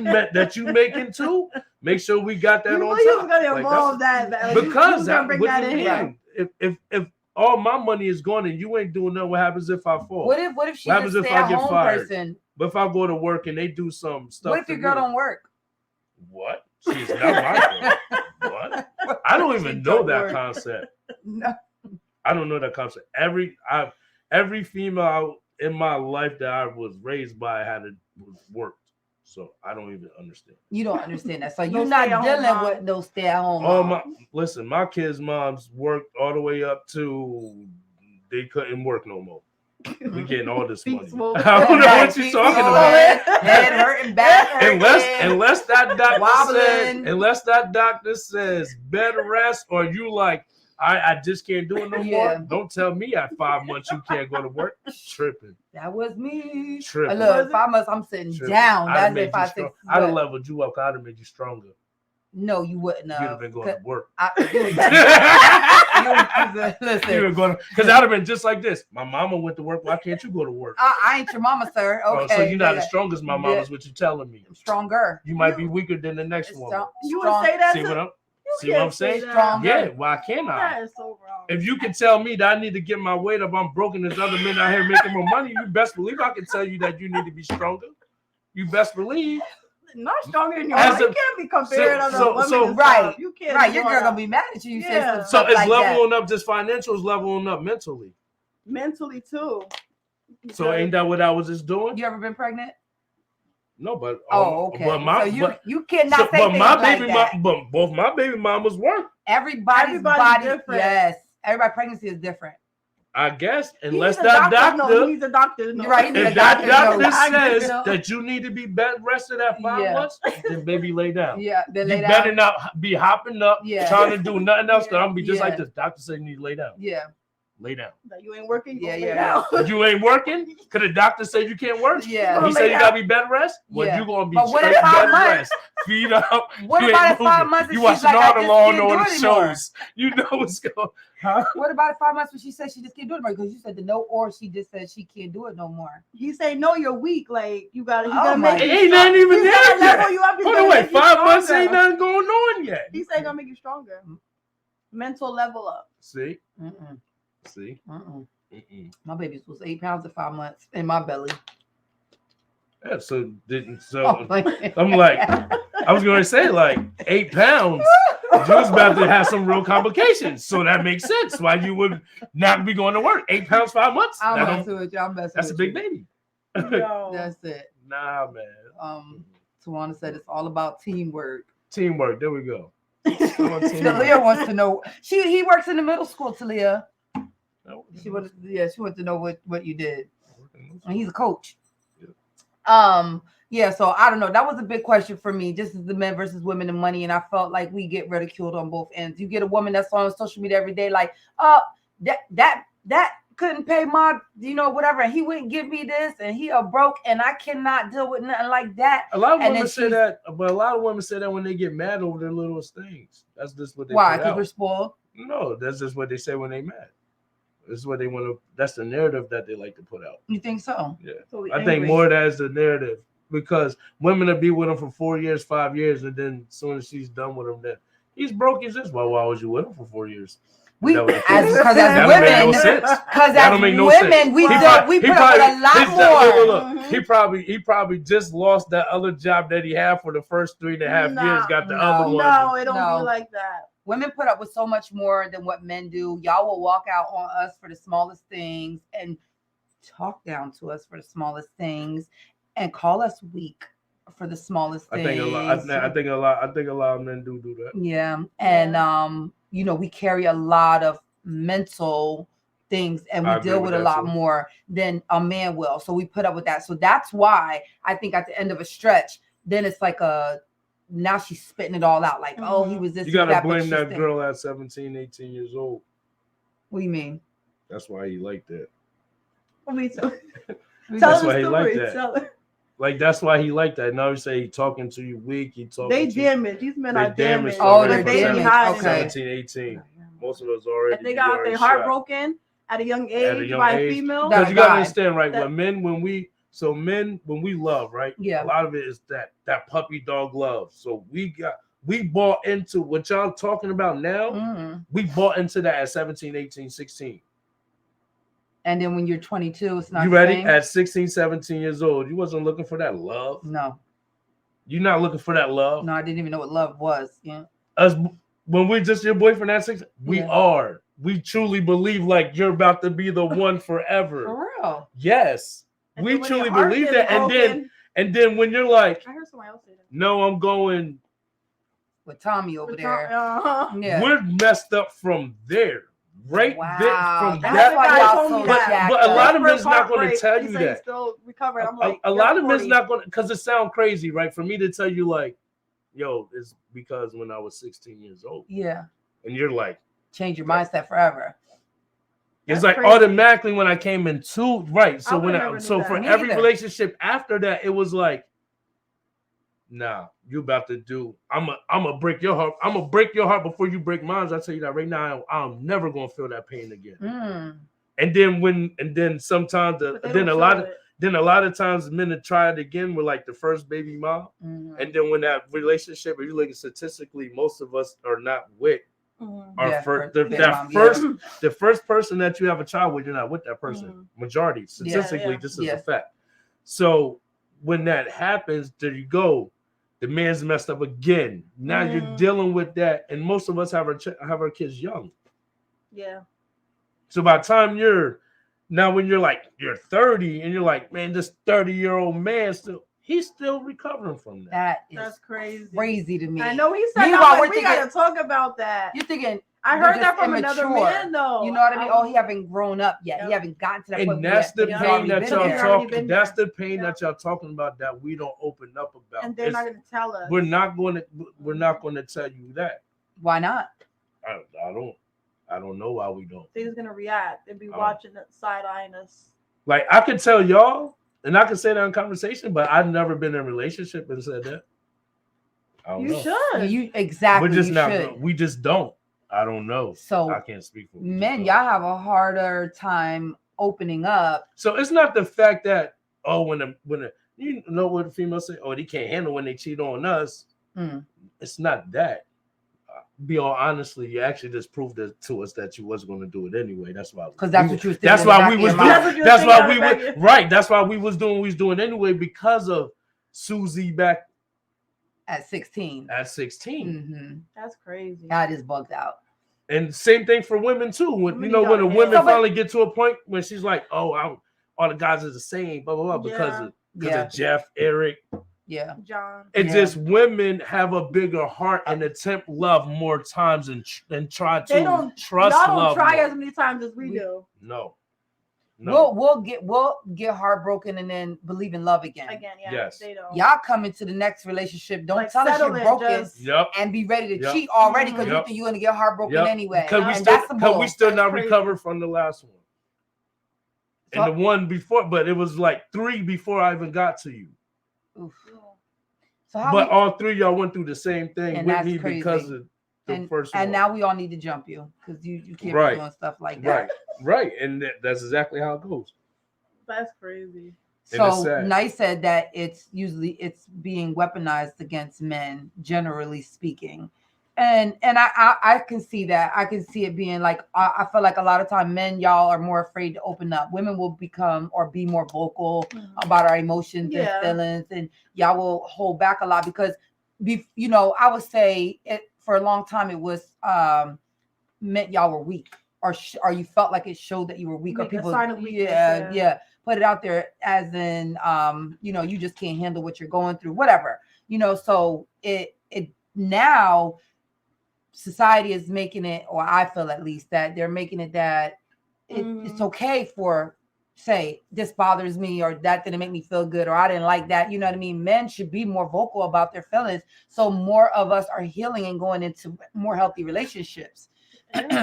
making too. Make sure we got that on top. You was gonna involve that because bring that in here. If all my money is gone and you ain't doing nothing, what happens if I fall? What if she's a stay-at-home person? But if I go to work and they do some stuff, what if your girl don't work? What? She's not my girl. What? I don't even know that concept. No, I don't know that concept. Every female in my life that I was raised by was worked. So I don't even understand. You don't understand that. So you're not dealing with those stay-at-home. Listen, my kids' moms worked all the way up to they couldn't work no more. We getting all this money. I don't know what you're talking about. Head hurting, back hurting. Unless that doctor says bed rest, or you like, I just can't do it no Yeah. more. Don't tell me at 5 months you can't go to work. Tripping. That was me. Tripping. Look, 5 months I'm sitting Tripping. down. I'd have That's if I strong. think. I'd have leveled you up. I'd have made you stronger. No, you wouldn't have. You'd have been going to work. Listen. You were going because I'd have been just like this. My mama went to work. Why can't you go to work? I ain't your mama, sir. Okay. Oh, so you're not as strong as my mama, is what you're telling me. I'm stronger. You might be weaker than the next one. You would say that? See what I'm Can't saying? Stronger. Yeah, why can't I? That is so wrong. If you can tell me that I need to get my weight up, I'm broken. There's other men out here making more money. You best believe I can tell you that you need to be stronger. You best believe. Not stronger than you. As You a- can't be compared to so- women. so- and right, stuff. You can't. Right, do your all girl that. gonna be mad at you. You say Yeah. some So stuff is like that. leveling up just financial? Is leveling up mentally? Mentally too. So ain't that what I was just doing? You ever been pregnant? No, but Okay. But my, so you cannot say but things my like baby, that. but both my baby mamas work. Everybody's body, different. yes. Everybody's pregnancy is different. I guess, He unless needs a that No, doctor, he's a doctor. No. You're right, he needs if a that doctor doctor knows. says No. that you need to be bed rested at 5 Yeah. months, then baby lay down. Yeah, then You lay better down. not be hopping up, Yeah. trying to do nothing else. Cause I'm gonna be just Yeah. like this. Doctor said you need to lay down. Yeah, Lay down. That you ain't working. Yeah, You yeah, yeah. You ain't working? Cause the doctor said you can't work? yeah. He said you gotta be bed rest? Well, Yeah. you gonna be But what straight if 5 bed months? rest. Feet up. What You about ain't in 5 moving. months? And You she's watching like, all I the just Law and can't do Order it anymore. shows. You know what's going. Huh? What about in 5 months when she said she just can't do it anymore? Because you said the no, or she just said she can't do it no more. He say no, you're weak. Like you gotta. He Oh gonna my make It you ain't strong. nothing even He's there gonna level yet. you up. He's Hold gonna on, wait. make you 5 months stronger. ain't nothing going on yet. He say gonna make you stronger. Mental level up. See? Mm-mm, See? mm-mm. Mm-mm. My baby was 8 pounds at 5 months in my belly. Yeah, so Oh, I'm like, I was gonna say like 8 pounds. You was about to have some real complications, so that makes sense. Why you would not be going to work? 8 pounds, 5 months. I'm That don't- messing with you. I'm messing that's a with big you. baby. Yo. That's it. Nah, man. Tawana said it's all about teamwork. Teamwork. There we go. Teamwork. Talia wants to know. He works in the middle school, Talia. She wanted to know what you did. And he's a coach. Yeah, so I don't know. That was a big question for me, just as the men versus women and money. And I felt like we get ridiculed on both ends. You get a woman that's on social media every day, like, that couldn't pay my, whatever. And he wouldn't give me this, and he broke, and I cannot deal with nothing like that. A lot of And women then say that, but a lot of women say that when they get mad over their littlest things. That's just what they Why? put Because out. we're spoiled. No, that's just what they say when they mad. This is what they want to. That's the narrative that they like to put out. You think so? Yeah, So we I think angry. more of that is the narrative because women will be with him for 4 years, 5 years, and then as soon as she's done with him, then he's broke. He's just why was you with him for 4 years? We That was- as That don't make no women, sense. because That as don't make no women, sense. we He put probably- up with a lot his- more. look, Mhm. he probably just lost that other job that he had for the first 3.5 years. Got the other one. No, it don't No. be like that. Women put up with so much more than what men do. Y'all will walk out on us for the smallest things and talk down to us for the smallest things and call us weak for the smallest I things. think a lot of men do that. Yeah. And we carry a lot of mental things and I we agree deal with with a that lot too. more than a man will. So we put up with that. So that's why I think at the end of a stretch, then it's like now she's spitting it all out. Like, oh, he was this. You he was gotta that, but blame she's that thinking- girl at 17, 18 years old. What do you mean? That's why he liked that. I mean, so, That's tell why the he liked story. that. Tell it. Like that's why he liked that. Now he say he talking to you weak. He talking. They to you. damaged. These men They are damaged. Oh, already they're for They be 17, hiding. Okay. 17, 18. Most of us already. And they got their heart broken at a young age young by a age. female. That- Because you gotta God. understand, right? That- when we love, right? Yeah. A lot of it is that puppy dog love. So we bought into what y'all talking about now. Mm. We bought into that at 17, 18, 16. And then when you're 22, it's not You the ready? same? At 16, 17 years old, you wasn't looking for that love. No, You're not looking for that love. I didn't even know what love was. Yeah. Us when we're just your boyfriend at 16, we Yeah. are. We truly believe like you're about to be the one forever. For real. Yes. And We then when truly your heart believe gets that. broken- And then when you're like, I heard somebody else say that. no, I'm going, With Tommy over there. Uh-huh. Yeah. we're messed up from there. Right Wow. there from That's that. why guy y'all told so me that. jacked But a up. lot of First men's not going to heartbreak, tell he you said he's that. still recovering. I'm like, A you're lot of men's 40. not going to, because it sounds crazy, right? For me to tell you like, yo, it's because when I was 16 years old. Yeah. And you're like, change your mindset forever. It's That's like crazy. automatically when I came into right. So I when never knew so that. for Me every either. relationship after that, it was like, nah, you about to do. I'm a break your heart. I'm gonna break your heart before you break mine. I tell you that right now. I'm never gonna feel that pain again. Mm. And then sometimes But they then don't a lot show of it. then a lot of times men have tried again with like the first baby mom. Mhm. And then when that relationship, if you look at statistically, most of us are not with our Yeah, first, baby mom, yeah. the first person that you have a child with, you're not with that person. Majority, statistically, Yeah. this is a fact. So when that happens, there you go. The man's messed up again. Now you're dealing with that, and most of us have our kids young. Yeah. So by the time when you're 30 and you're like, man, this 30-year-old man he's still recovering from that. That's crazy. Crazy to me. I know he said Meanwhile, that, we gotta talk about that. You're thinking I heard that from another man though. You know what I mean? Oh, he haven't grown up yet. Yep. He haven't gotten to that And point that's yet. the pain that y'all talking. That's there. the pain that y'all talking about that we don't open up about. And they're not going to tell us. We're not going to tell you that. Why not? I don't know why we don't. They're just gonna react. They'll be watching it, side eyeing us. Like I can tell y'all, and I can say that in conversation, but I've never been in a relationship and said that. I don't know. Should. You exactly. We're just you not. should. We just don't. I don't know. So I can't speak for men. Y'all have a harder time opening up. So it's not the fact that when you know what the females say, they can't handle when they cheat on us. It's not that. Be all honestly, you actually just proved it to us that you wasn't going to do it anyway. That's why. Because that's what you. That's why we was doing. That's why we were right. That's why we was doing. We was doing anyway because of Susie back at 16. At 16. Mm-hmm. That's crazy. God is bugged out. And same thing for women too. When when a woman finally get to a point when she's like, all the guys are the same, blah blah blah, because of Jeff, Eric. Yeah, John. It's just women have a bigger heart and attempt love more times and try to trust love. Y'all don't try more. as many times as we do. No. We'll get heartbroken and then believe in love again. Yes. They don't. Y'all come into the next relationship. Don't tell us you're broken and be ready to cheat already because you think you're gonna get heartbroken anyway. Because we still not recovered from the last one. And the one before, but it was like 3 before I even got to you. Oof. But all 3 of y'all went through the same thing with me crazy. because of the first one. And now we all need to jump you because you can't be doing stuff like that. Right. And that's exactly how it goes. That's crazy. So Nice said that it's being weaponized against men, generally speaking. And I can see that. I can see it being like, I feel like a lot of time men, y'all are more afraid to open up. Women will become or be more vocal about our emotions and feelings, and y'all will hold back a lot because, I would say for a long time it was meant y'all were weak, or you felt like it showed that you were weak, or people, put it out there as in, you just can't handle what you're going through, whatever, so it now. Society is making it, or I feel at least that they're making it that it's okay for, say, this bothers me, or that didn't make me feel good, or I didn't like that. You know what I mean? Men should be more vocal about their feelings, so more of us are healing and going into more healthy relationships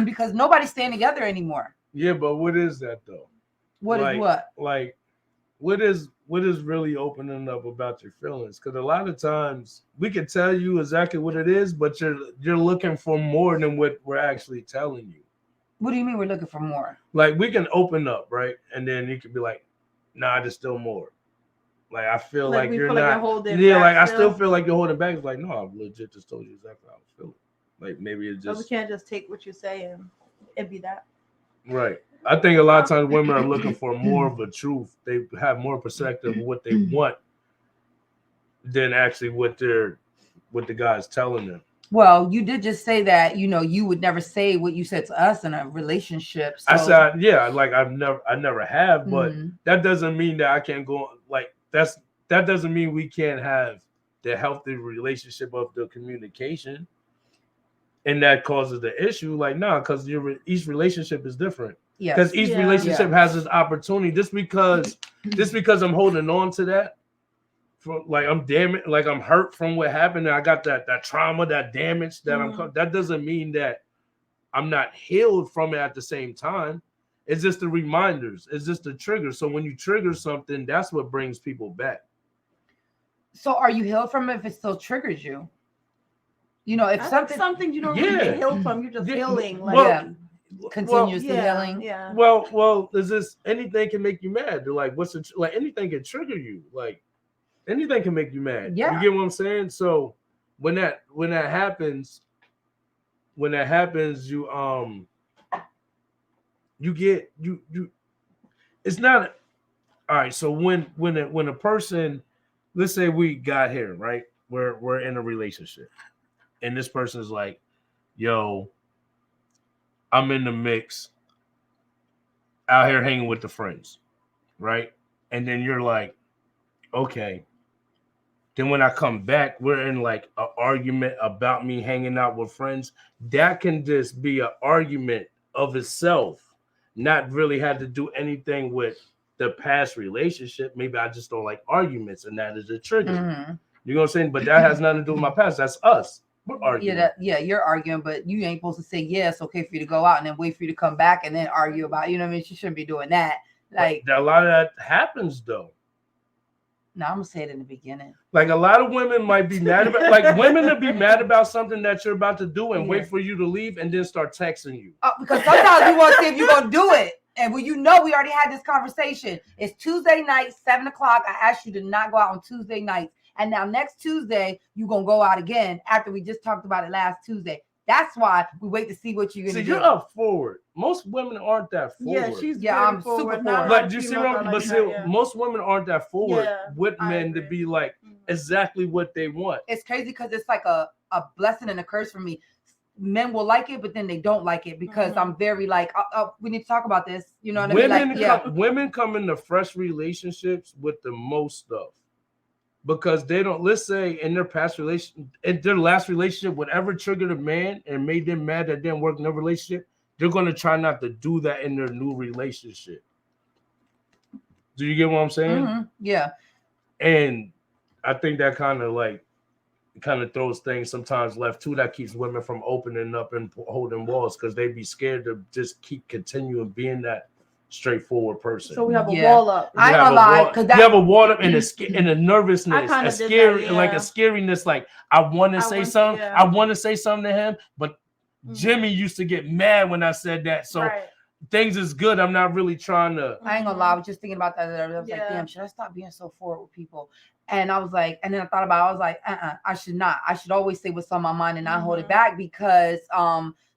because nobody's staying together anymore. Yeah, but what is that though? What is what? Like, what is really opening up about your feelings? Because a lot of times we can tell you exactly what it is, but you're looking for more than what we're actually telling you. What do you mean we're looking for more? Like, we can open up, right? And then you could be like, nah, there's still more. Like, I feel like you're not. I still feel like you're holding back. It's like, no, I legit just told you exactly how I was feeling. Like, maybe it's just. So we can't just take what you say and it'd be that. Right. I think a lot of times women are looking for more of a truth. They have more perspective of what they want than actually what the guy's telling them. Well, you did just say that, you would never say what you said to us in a relationship. So. I said, like I never have, but that doesn't mean that I can't go like that doesn't mean we can't have the healthy relationship of the communication. And that causes the issue. Like, no, because each relationship is different. Yeah. Because each relationship has this opportunity. Just because I'm holding on to that, I'm hurt from what happened. And I got that trauma, that damage that that doesn't mean that I'm not healed from it at the same time. It's just the reminders. It's just the trigger. So when you trigger something, that's what brings people back. So are you healed from it if it still triggers you? You know, if something you don't really get healed from, you're just healing. Like, continuously healing. Yeah. Well, is this anything can make you mad? They're like, like anything can trigger you. Like anything can make you mad. Yeah. You get what I'm saying? So when that happens, you get you it's not all right. So when a person, let's say we got here, right? We're in a relationship, and this person is like, yo, I'm in the mix, out here hanging with the friends, right? And then you're like, okay. Then when I come back, we're in like an argument about me hanging out with friends. That can just be an argument of itself, not really had to do anything with the past relationship. Maybe I just don't like arguments, and that is a trigger. Mm-hmm. You know what I'm saying? But that has nothing to do with my past. That's us. We're arguing. You're arguing, but you ain't supposed to say yes, okay for you to go out and then wait for you to come back and then argue about, you know what I mean? She shouldn't be doing that. Like a lot of that happens though. No, I'm gonna say it in the beginning. Like a lot of women might be mad about, like women to be mad about something that you're about to do and wait for you to leave and then start texting you. Because sometimes you want to see if you're gonna do it, and when you know we already had this conversation. It's Tuesday night, 7:00. I asked you to not go out on Tuesday nights, and now next Tuesday you're gonna go out again after we just talked about it last Tuesday. That's why we wait to see what you're gonna do. You're up forward. Most women aren't that forward. I'm super forward. Like, do you see what I'm saying? Most women aren't that forward with men to be like exactly what they want. It's crazy because it's like a blessing and a curse for me. Men will like it, but then they don't like it because I'm very like, we need to talk about this. You know what I mean? Like, women come into fresh relationships with the most stuff. Because they don't, let's say in their past relation, in their last relationship, whatever triggered a man and made them mad that didn't work in their relationship, they're going to try not to do that in their new relationship. Do you get what I'm saying? Mm-hmm. Yeah. And I think that kind of throws things sometimes left too. That keeps women from opening up and holding walls because they be scared to just keep continuing being that straightforward person. So we have a wall up. I ain't gonna lie, because you have a wall up and a nervousness, a scary, like a scariness. Like I want to say something. I want to say something to him, but Jimmy used to get mad when I said that. So things is good. I'm not really trying to. I ain't gonna lie. I was just thinking about that. I was like, damn, should I stop being so forward with people? And I was like, and then I thought about it. I was like, I should not. I should always say what's on my mind and not hold it back because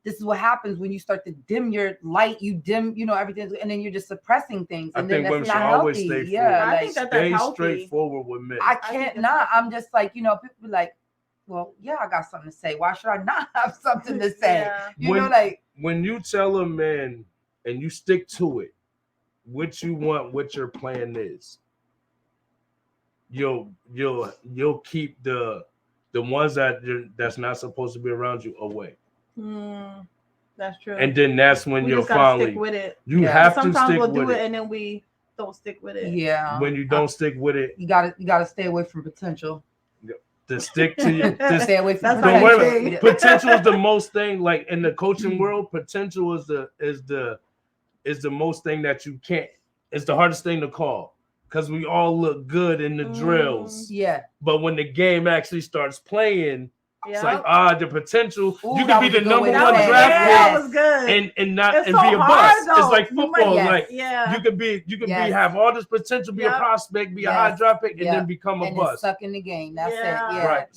this is what happens when you start to dim your light. You dim, everything, and then you're just suppressing things. And then that's not healthy. I think that's stay healthy. Straightforward with men. I can't not. I'm just like, people be like, well, yeah, I got something to say. Why should I not have something to say? When you tell a man and you stick to it, what you want, what your plan is, you'll keep the ones that's not supposed to be around you away. That's true. And then that's when you'll finally stick with it. You have to sometimes stick we'll with do it, and then we don't stick with it. Yeah. When you don't stick with it, you gotta stay away from potential. To stick to your stay away from potential. Potential is the most thing. Like in the coaching world, potential is the most thing that you can't. It's the hardest thing to call because we all look good in the drills. Yeah. But when the game actually starts playing, it's like the potential. You can be the number one draft pick and be a bust. It's like football. You could be have all this potential, be a prospect, be a high draft pick, and then become a bust. Stuck in the game. That's it. Yeah. Right.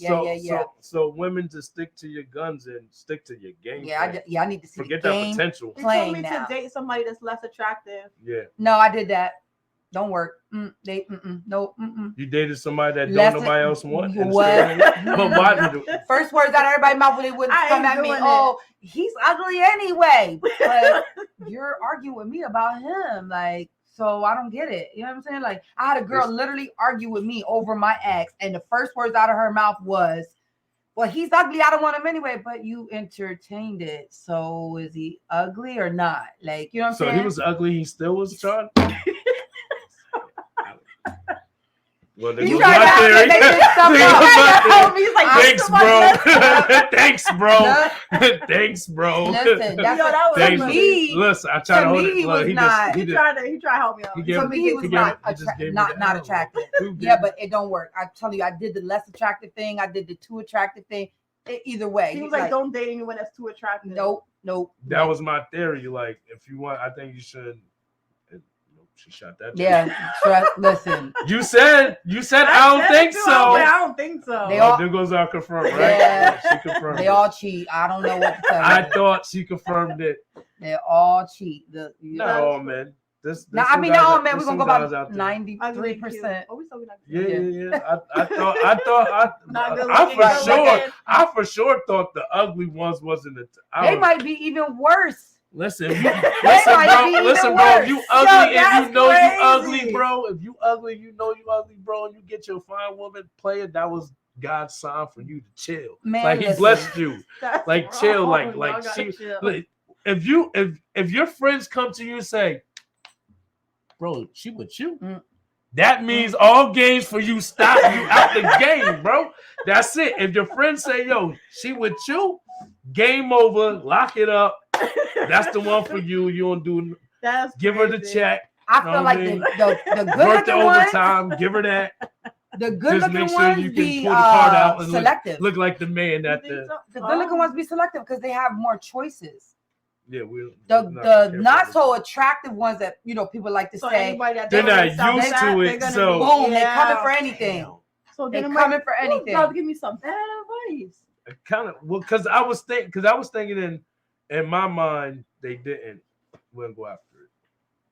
So women to stick to your guns and stick to your game. I need to see. Forget that potential. You told me to date somebody that's less attractive. Yeah. No, I did that. Don't work. No. You dated somebody that don't nobody else want. What? First words out of everybody's mouth when they wouldn't come at me. Oh, he's ugly anyway. But you're arguing with me about him, like. So I don't get it. You know what I'm saying? Like I had a girl literally argue with me over my ex, and the first words out of her mouth was, "Well, he's ugly. I don't want him anyway." But you entertained it. So is he ugly or not? Like you know what I'm saying? So he was ugly. He still was trying. Well, there He's goes trying my to theory. make this stuff There up. goes my theory. He's like, Thanks, bro. Thanks, bro. No. Thanks, bro. Listen, that's Yo, that was Thanks, to funny. me. Listen, I try to To hold me, it. he Look, was he not- just, He tried to help me out. He gave To me, he was not not attractive. Yeah, but it don't work. I tell you, I did the less attractive thing. I did the too attractive thing. Either way, He was like, don't date anyone that's too attractive. Nope. that was my theory. Like, if you want, I think you should. She shot that. Yeah, listen. You said I don't think so. I don't think so. They all- there goes our confirm, right? Yeah. She confirmed They it. all cheat. I don't know what to tell you. I thought she confirmed it. They all cheat. Not all men. Now, I mean, not all men. We're gonna go about 93%. Oh, we still not Yeah. I thought. Not good I looking, for good sure. looking. I for sure thought the ugly ones wasn't. They might be even worse. Listen, might be even listen, bro. If you worse. ugly, Yo, and that's you know you crazy. ugly, bro. If you ugly, you know you ugly, bro. And you get your fine woman player, that was God's sign for you to chill. Man, Like he listen. blessed you. That's Like chill, wrong. like Y'all gotta she. chill. Like, if your friends come to you and say, "Bro, she with you," that means all games for you stop you out the game, bro. That's it. If your friends say, "Yo, she with you," game over. Lock it up. That's the one for you. You don't do. That's Give her the crazy. check. I feel Know like what I mean? the good Work the looking ones, overtime. Give her that. the good Just looking make sure ones you can be pull the card out and selective. look like the man at You think the. so? The good looking ones be selective because they have more choices. Yeah, we're The not so attractive ones that people like to So say, anybody that They're doesn't not sound used that, to they're it, gonna so- be- boom, they're yeah. coming for anything. So They're then coming for anything. Y'all give me some bad advice. Kind of because I was thinking in my mind they wouldn't go after it.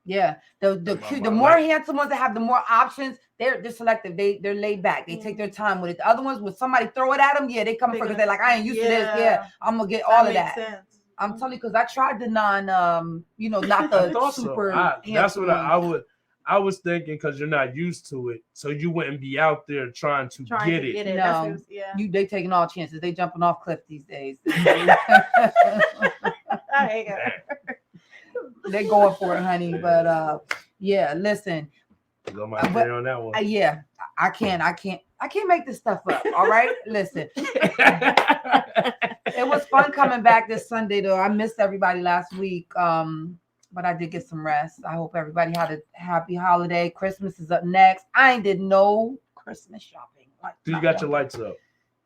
Yeah, the Mama, more like- handsome ones that have the more options, they're selective. They're laid back. They take their time with it. The other ones, when somebody throw it at them, yeah, they coming for because they're like, I ain't used to this. Yeah, I'm gonna get all of that. Sense. I'm telling you, because I tried the not I the thought super. so. That's what handsome I was thinking because you're not used to it, so you wouldn't be out there trying to get it. No. That's what it was- yeah. They taking all chances. They jumping off cliff these days. I hate her. They going for it, honey. But yeah, listen. Go my theory on that one. Yeah, I can't make this stuff up. All right, listen. It was fun coming back this Sunday, though. I missed everybody last week, but I did get some rest. I hope everybody had a happy holiday. Christmas is up next. I ain't did no Christmas shopping. You got your lights up.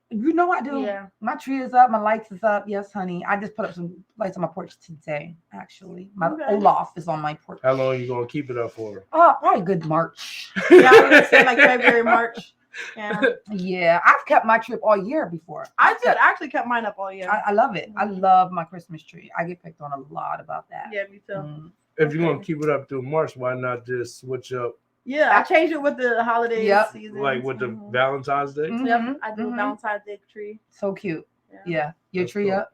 You know I do. Yeah. My tree is up. My lights is up. Yes, honey. I just put up some lights on my porch today, actually. My Okay. Olaf is on my porch. How long you gonna keep it up for? Oh, probably good March. Yeah, I was gonna say like February, March. Yeah. Yeah, I've kept my tree up all year before. I actually kept mine up all year. I love it. I love my Christmas tree. I get picked on a lot about that. Yeah, me too. If you're gonna keep it up through March, why not just switch up Yeah, I changed it with the holiday season. like with the Valentine's Day? Yep, I do a Valentine's Day tree. So cute. Yeah. Your That's tree cool. up?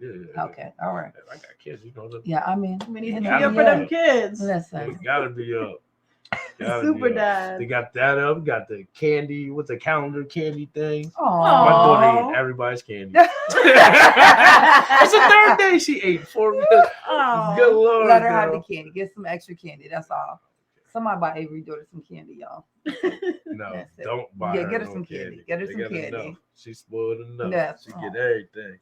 Yeah. Okay. All right. I got kids, you know. Yeah, I mean, We need to you be know, up for them kids. Listen. It gotta be up. Gotta Super be up. dad. They got that up. Got the candy with the calendar candy thing. Oh, My daughter Aw. ate everybody's candy. It's the third day she ate 4 minutes. Oh. Good Lord. let her have girl. the candy. Get some extra candy. That's all. Somebody buy Avery daughter some candy, y'all. No, That's it. don't buy Yeah, her get her no some candy. candy. Get her They some got candy. enough. She's spoiled enough. Yeah. She get everything.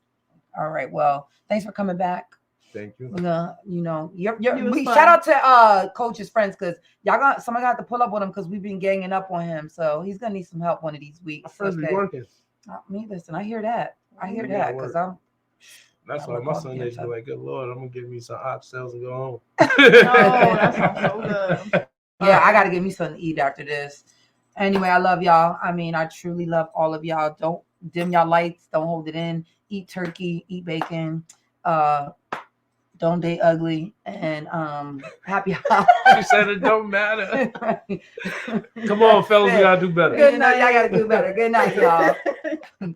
All right. Well, thanks for coming back. Thank you. We're gonna, It was fun. shout out to Coach's friends because somebody got to pull up with him because we've been ganging up on him. So he's gonna need some help one of these My weeks. friends be working. Me, listen, I hear that. I hear Yeah, that work. because I'm. That's I why work my all Sundays the be time. like, good Lord, I'm gonna give me some oxtails and go home. Oh, that sounds so good. Yeah, I got to give me something to eat after this. Anyway, I love y'all. I mean, I truly love all of y'all. Don't dim y'all lights. Don't hold it in. Eat turkey. Eat bacon. Don't date ugly. And happy She said it don't matter. Come on, fellas, we gotta do better. Good night. Y'all got to do better. Good night, y'all.